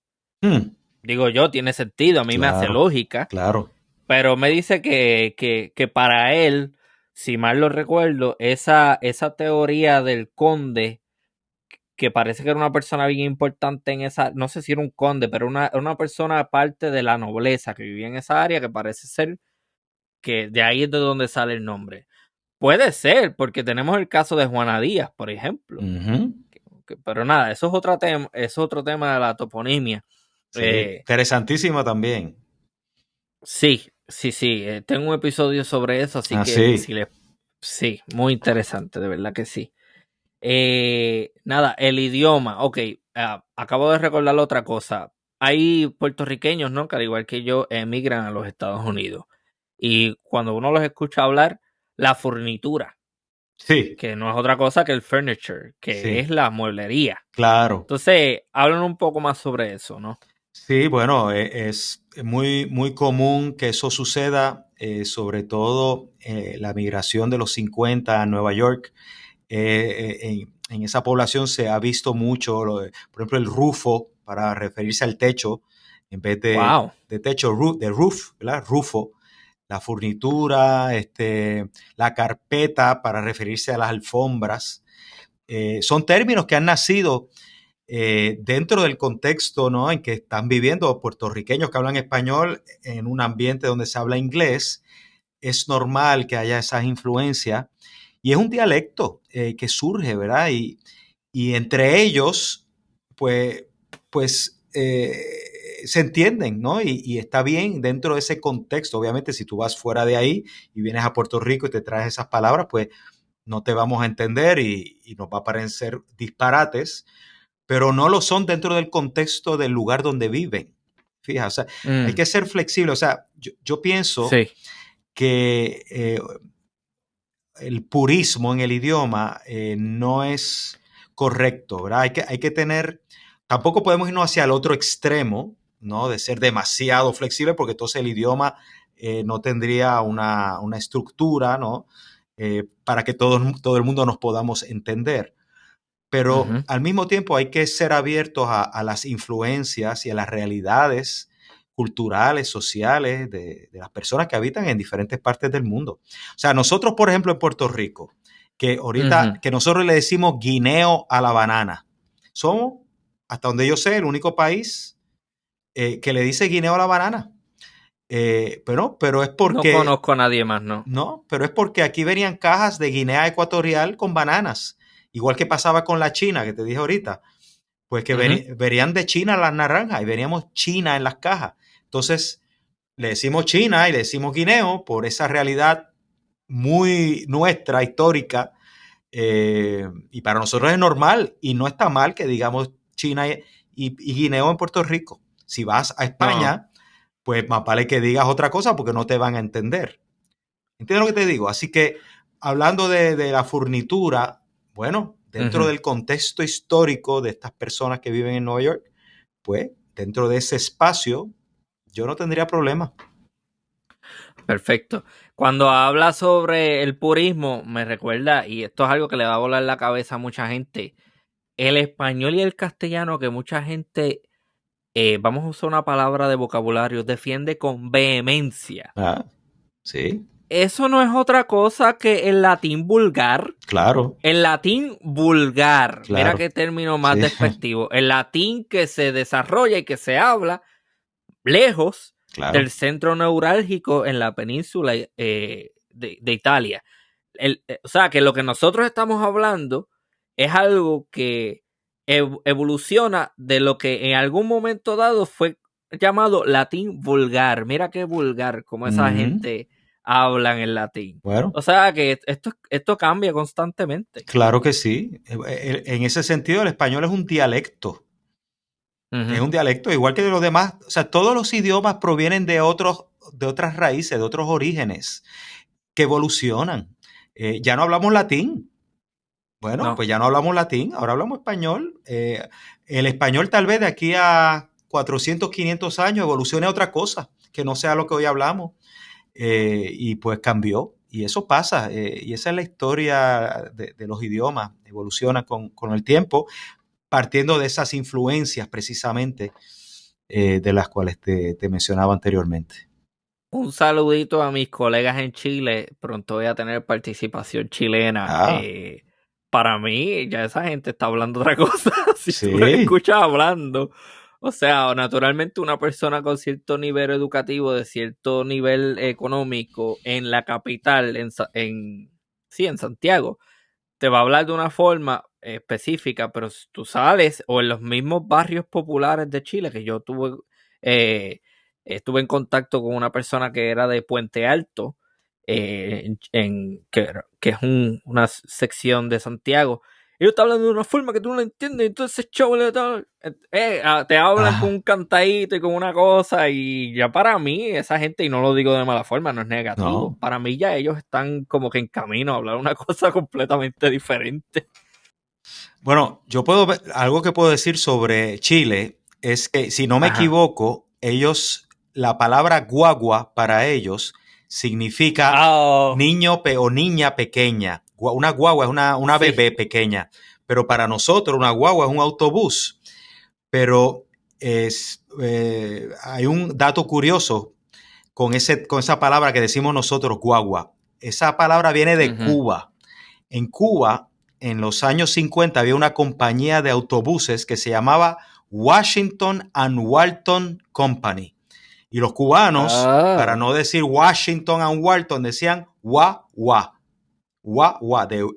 Hmm, Digo yo, tiene sentido, a mí me hace claro, lógica. claro. Pero me dice que para él, si mal lo recuerdo, esa teoría del conde, que parece que era una persona bien importante en esa, no sé si era un conde, pero una persona parte de la nobleza que vivía en esa área, que parece ser que de ahí es de donde sale el nombre. Puede ser, porque tenemos el caso de Juana Díaz, por ejemplo. Ujú. Pero nada, eso es otro tema de la toponimia. Sí, Eh, interesantísimo también. Sí, sí, sí. Tengo un episodio sobre eso, así Ah, que sí. si le... Sí, muy interesante, de verdad que sí. Nada, el idioma. Ok, acabo de recordar otra cosa. Hay puertorriqueños, ¿no? Que al igual que yo, emigran a los Estados Unidos. Y cuando uno los escucha hablar, la furnitura, Sí, que no es otra cosa que el furniture, que es sí, la mueblería. claro. Entonces, hablan un poco más sobre eso, ¿no? Sí, bueno, es muy, muy común que eso suceda, sobre todo la migración de los 50 a Nueva York. En esa población se ha visto mucho, por ejemplo, el rufo para referirse al techo, en vez Wow. de techo, de roof, ¿verdad? Rufo, la furnitura, la carpeta para referirse a las alfombras. Son términos que han nacido dentro del contexto, ¿no?, en que están viviendo puertorriqueños que hablan español en un ambiente donde se habla inglés. Es normal que haya esas influencias y es un dialecto que surge, ¿verdad? Y entre ellos, pues, pues se entienden, ¿no? Y está bien dentro de ese contexto. Obviamente, si tú vas fuera de ahí y vienes a Puerto Rico y te traes esas palabras, pues no te vamos a entender y nos va a parecer disparates, pero no lo son dentro del contexto del lugar donde viven. Fija, o sea, hay Mm, que ser flexible. O sea, yo pienso sí. que el purismo en el idioma no es correcto, ¿verdad? Hay que tener, tampoco podemos irnos hacia el otro extremo, ¿no? De ser demasiado flexible, porque entonces el idioma no tendría una estructura, ¿no? Para que todo el mundo nos podamos entender. Pero Ujú, al mismo tiempo hay que ser abiertos a las influencias y a las realidades culturales, sociales de las personas que habitan en diferentes partes del mundo. O sea, nosotros, por ejemplo, en Puerto Rico, que ahorita, ujú. que nosotros le decimos guineo a la banana, somos, hasta donde yo sé, el único país que le dice guineo a la banana. Pero es No porque, conozco a nadie más, ¿no? no, pero es porque aquí venían cajas de Guinea Ecuatorial con bananas, igual que pasaba con la China, que te dije ahorita, pues que Ujú. venían de China las naranjas y veníamos China en las cajas. Entonces, le decimos China y le decimos guineo por esa realidad muy nuestra, histórica, y para nosotros es normal y no está mal que digamos China y guineo en Puerto Rico. Si vas a No. España, pues más vale que digas otra cosa porque no te van a entender. ¿Entiendes lo que te digo? Así que hablando de la furnitura, bueno, dentro Ujú. del contexto histórico de estas personas que viven en Nueva York, pues dentro de ese espacio yo no tendría problema. Perfecto. Cuando habla sobre el purismo, me recuerda, y esto es algo que le va a volar la cabeza a mucha gente, el español y el castellano que mucha gente, vamos a usar una palabra de vocabulario, defiende con vehemencia. Ah, sí, Eso no es otra cosa que el latín vulgar. claro, El latín vulgar, mira claro, qué término más sí, despectivo. El latín que se desarrolla y que se habla lejos claro. del centro neurálgico en la península de Italia. O sea, que lo que nosotros estamos hablando es algo que evoluciona de lo que en algún momento dado fue llamado latín vulgar. Mira qué vulgar como esa Ujú. gente habla en el latín. Bueno, O sea, que esto cambia constantemente. claro que sí. En ese sentido, el español es un dialecto. Es Ujú. un dialecto, igual que de los demás. O sea, todos los idiomas provienen de otras raíces, de otros orígenes que evolucionan. Ya no hablamos latín. Bueno, No. pues ya no hablamos latín, ahora hablamos español. El español tal vez de aquí a 400, 500 años evolucione a otra cosa, que no sea lo que hoy hablamos. Y pues cambió. Y eso pasa. Y esa es la historia de los idiomas. Evoluciona con el tiempo, partiendo de esas influencias precisamente de las cuales te mencionaba anteriormente. Un saludito a mis colegas en Chile. Pronto voy a tener participación chilena. Ah, Para mí, ya esa gente está hablando otra cosa. Si tú los sí, escuchas hablando. O sea, naturalmente una persona con cierto nivel educativo, de cierto nivel económico en la capital, sí, en Santiago, te va a hablar de una forma específica, pero si tú sales o en los mismos barrios populares de Chile, que yo eh, estuve en contacto con una persona que era de Puente Alto, que es una sección de Santiago. Ellos te hablan de una forma que tú no la entiendes, entonces te hablan con ah, un cantadito y con una cosa, y ya para mí, esa gente, y no lo digo de mala forma, no es negativo, no. para mí ya ellos están como que en camino a hablar una cosa completamente diferente. Bueno, algo que puedo decir sobre Chile es que, si no me Ajá. equivoco, la palabra guagua para ellos significa Oh, niño o niña pequeña. Una guagua es una sí. bebé pequeña, pero para nosotros una guagua es un autobús. Pero hay un dato curioso con esa palabra que decimos nosotros, guagua. Esa palabra viene de Ujú. Cuba. En Cuba, en los años 50, había una compañía de autobuses que se llamaba Washington and Walton Company. Y los cubanos, para Ah, no decir Washington and Walton, decían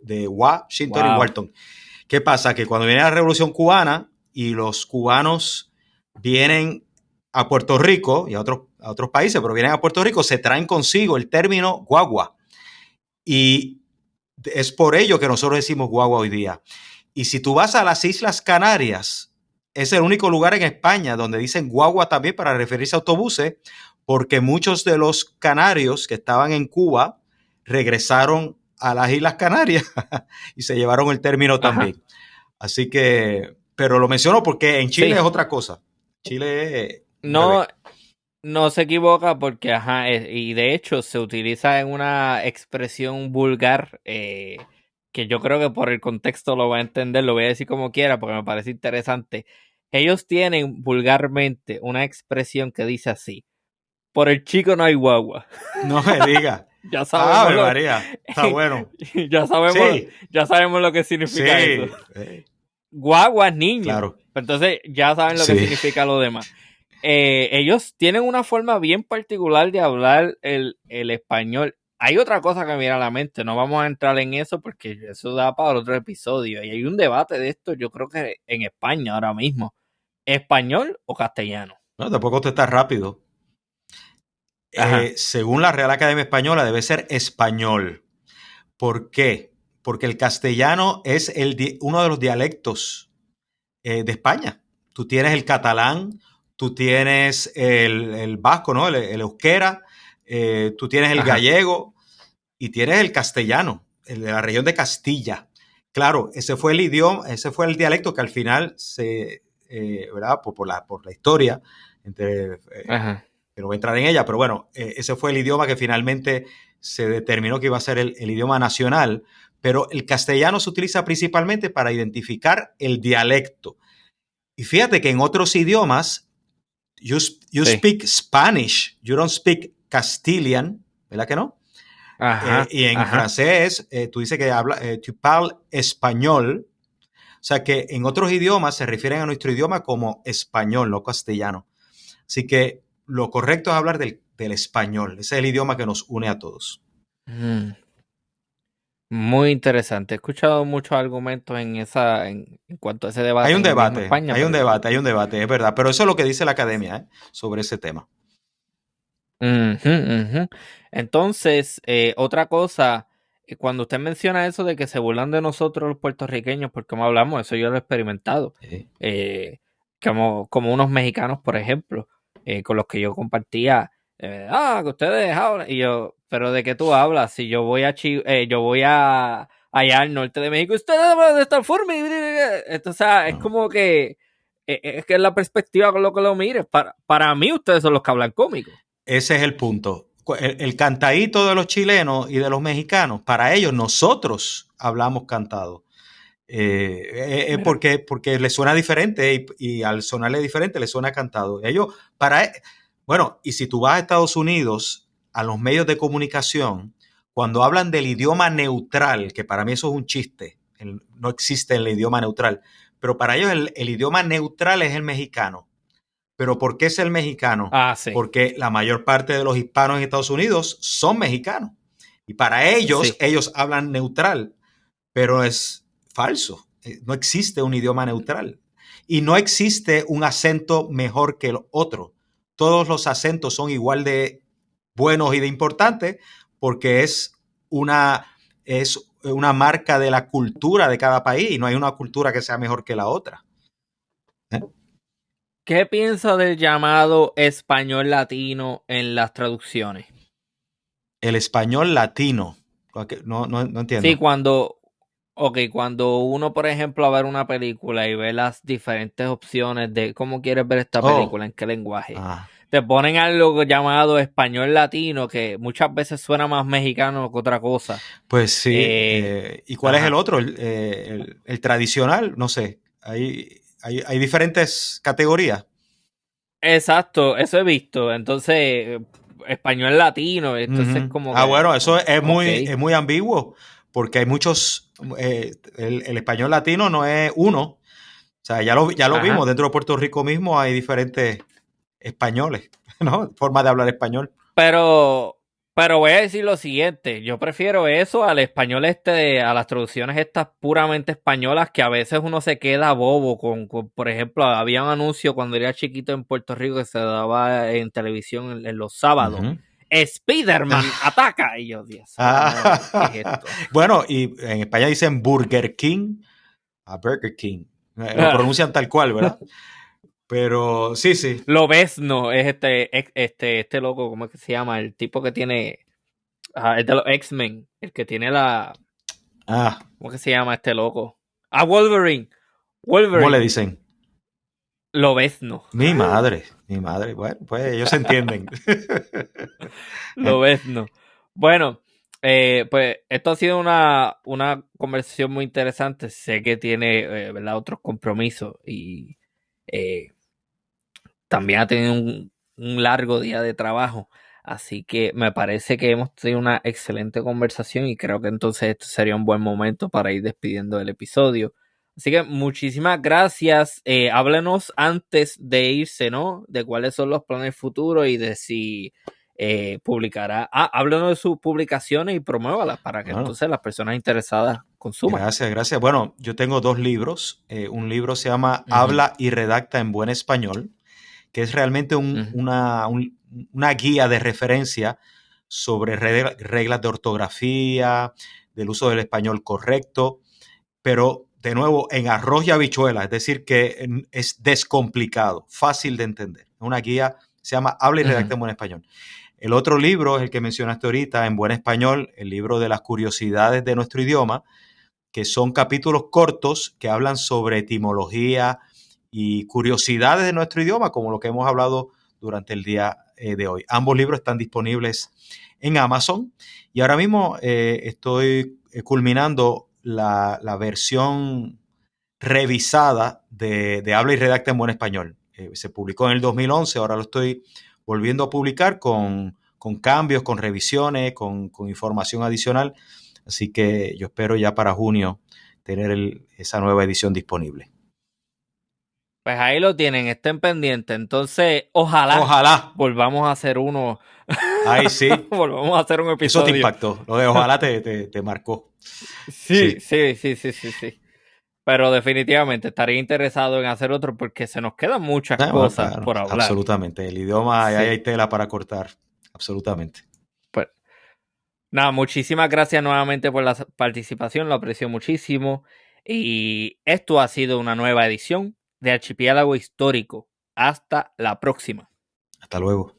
de Washington y wow. Walton. ¿Qué pasa? Que cuando viene la Revolución Cubana y los cubanos vienen a Puerto Rico y a otros países, pero vienen a Puerto Rico, se traen consigo el término guagua. Y es por ello que nosotros decimos guagua hoy día. Y si tú vas a las Islas Canarias, es el único lugar en España donde dicen guagua también para referirse a autobuses, porque muchos de los canarios que estaban en Cuba regresaron a las Islas Canarias y se llevaron el término Ajá. también. Así que, pero lo menciono porque en Chile Sí. es otra cosa. Chile es un bebé. No, no se equivoca porque, ajá, y de hecho se utiliza en una expresión vulgar que yo creo que por el contexto lo va a entender, lo voy a decir como quiera porque me parece interesante. Ellos tienen vulgarmente una expresión que dice así: por el chico no hay guagua. No me digas. Ya sabemos Ave lo, María, está bueno. ya sabemos, Sí, ya sabemos lo que sí, significa eso. Guagua es niño. claro. Entonces ya saben lo que Sí, significa lo demás. Ellos tienen una forma bien particular de hablar el español. Hay otra cosa que me viene a la mente, no vamos a entrar en eso porque eso da para otro episodio. Y hay un debate de esto, yo creo que en España ahora mismo. ¿Español o castellano? No, tampoco te estás rápido. Ajá, Según la Real Academia Española, debe ser español. ¿Por qué? Porque el castellano es uno de los dialectos de España. Tú tienes el catalán, tú tienes el vasco, ¿no? El euskera, tú tienes el ajá. gallego y tienes el castellano, el de la región de Castilla. Claro, ese fue el idioma, ese fue el dialecto que al final ¿verdad? Por la historia, entre, Ajá. que no voy a entrar en ella, pero bueno, ese fue el idioma que finalmente se determinó que iba a ser el idioma nacional, pero el castellano se utiliza principalmente para identificar el dialecto. Y fíjate que en otros idiomas, you Sí. speak Spanish, you don't speak Castilian, ¿verdad que no? Ajá. Y en Ajá. francés, tú dices que tu parles español, o sea que en otros idiomas se refieren a nuestro idioma como español, no castellano. Así que lo correcto es hablar del español. Ese es el idioma que nos une a todos. Mm, muy interesante. He escuchado muchos argumentos en cuanto a ese Hay debate un en misma debate, España, hay un pero debate, hay un debate, es verdad. Pero eso es lo que dice la academia sobre ese tema. ujú, ujú. Entonces, otra cosa, cuando usted menciona eso de que se burlan de nosotros los puertorriqueños, porque como hablamos, eso yo lo he experimentado, Sí. eh, como unos mexicanos, por ejemplo, con los que yo compartía, que ustedes hablan, y yo, pero ¿de qué tú hablas? Si yo voy yo voy a allá al norte de México, ustedes hablan de esta forma, entonces, es No. como que, es que es la perspectiva con lo que lo mires, para mí ustedes son los que hablan cómico. Ese es el punto. El cantadito de los chilenos y de los mexicanos, para ellos nosotros hablamos cantado. Mira. Porque le suena diferente y al sonarle diferente le suena cantado. Ellos, bueno, y si tú vas a Estados Unidos, a los medios de comunicación, cuando hablan del idioma neutral, que para mí eso es un chiste, no existe el idioma neutral, pero para ellos el idioma neutral es el mexicano. ¿Pero por qué es el mexicano? Ah, sí, Porque la mayor parte de los hispanos en Estados Unidos son mexicanos. Y para ellos, sí. ellos hablan neutral, pero es falso. No existe un idioma neutral. Y no existe un acento mejor que el otro. Todos los acentos son igual de buenos y de importantes porque es una marca de la cultura de cada país y no hay una cultura que sea mejor que la otra. ¿Eh? ¿Qué piensa del llamado español latino en las traducciones? El español latino. No Sí, entiendo. cuando uno, por ejemplo, va a ver una película y ve las diferentes opciones de cómo quieres ver esta Oh, película, en qué lenguaje, ah, te ponen algo llamado español latino que muchas veces suena más mexicano que otra cosa. pues sí. Eh, ¿Y cuál es el ajá. otro? El tradicional, no sé. Hay diferentes categorías. Exacto, eso he visto. Entonces, español latino, entonces Ujú. como Ah, que, bueno, eso ok. es muy ambiguo, porque hay muchos, el español latino no es uno. O sea, ya lo vimos, Ajá. dentro de Puerto Rico mismo hay diferentes españoles, ¿no? Formas de hablar español. Pero, pero voy a decir lo siguiente, yo prefiero eso al español a las traducciones estas puramente españolas que a veces uno se queda bobo por ejemplo, había un anuncio cuando era chiquito en Puerto Rico que se daba en televisión en los sábados. Ujú. Spiderman ataca. Y yo, Dios mío, ¿qué es Ah, esto? bueno, y en España dicen Burger King a Burger King. Lo pronuncian tal cual, ¿verdad? Pero sí, sí. Lobezno es este loco, ¿cómo es que se llama? El tipo que tiene, es de los X-Men, el que tiene Ah, ¿cómo que se llama este loco? Wolverine. ¿cómo le Wolverine. dicen? Lobezno. Mi madre, mi madre. Bueno, pues ellos se entienden. Lobezno. Bueno, pues esto ha sido una conversación muy interesante. Sé que tiene, ¿verdad? Otros compromisos y eh, también ha tenido un largo día de trabajo. Así que me parece que hemos tenido una excelente conversación y creo que entonces este sería un buen momento para ir despidiendo el episodio. Así que muchísimas gracias. Háblenos antes de irse, ¿no? De cuáles son los planes futuros y de si publicará. Háblenos de sus publicaciones y promuévalas para que Bueno, entonces las personas interesadas consuman. gracias, gracias. Bueno, yo tengo dos libros. Un libro se llama Ujú, Habla y redacta en buen español, que es realmente ujú. una guía de referencia sobre reglas de ortografía, del uso del español correcto, pero de nuevo en arroz y habichuela, es decir, que es descomplicado, fácil de entender. Una guía se llama Habla y redacta Ujú. en buen español. El otro libro es el que mencionaste ahorita, en buen español, el libro de las curiosidades de nuestro idioma, que son capítulos cortos que hablan sobre etimología y curiosidades de nuestro idioma, como lo que hemos hablado durante el día de hoy. Ambos libros están disponibles en Amazon y ahora mismo estoy culminando la versión revisada de Habla y Redacta en Buen Español. Se publicó en el 2011, ahora lo estoy volviendo a publicar con cambios, con revisiones, con información adicional. Así que yo espero ya para junio tener esa nueva edición disponible. Pues ahí lo tienen, estén pendientes. Entonces, ojalá Ojalá, volvamos a hacer uno, ay sí, volvamos a hacer un eso te episodio. impactó, lo de ojalá te marcó. Sí, Sí, sí, sí, sí, sí, sí. Pero definitivamente estaría interesado en hacer otro porque se nos quedan muchas ah, bueno, cosas claro, por hablar. absolutamente. El idioma, ahí Sí. hay tela para cortar, absolutamente. Pues nada, muchísimas gracias nuevamente por la participación, lo aprecio muchísimo. Y esto ha sido una nueva edición de Archipiélago Histórico. Hasta la próxima. Hasta luego.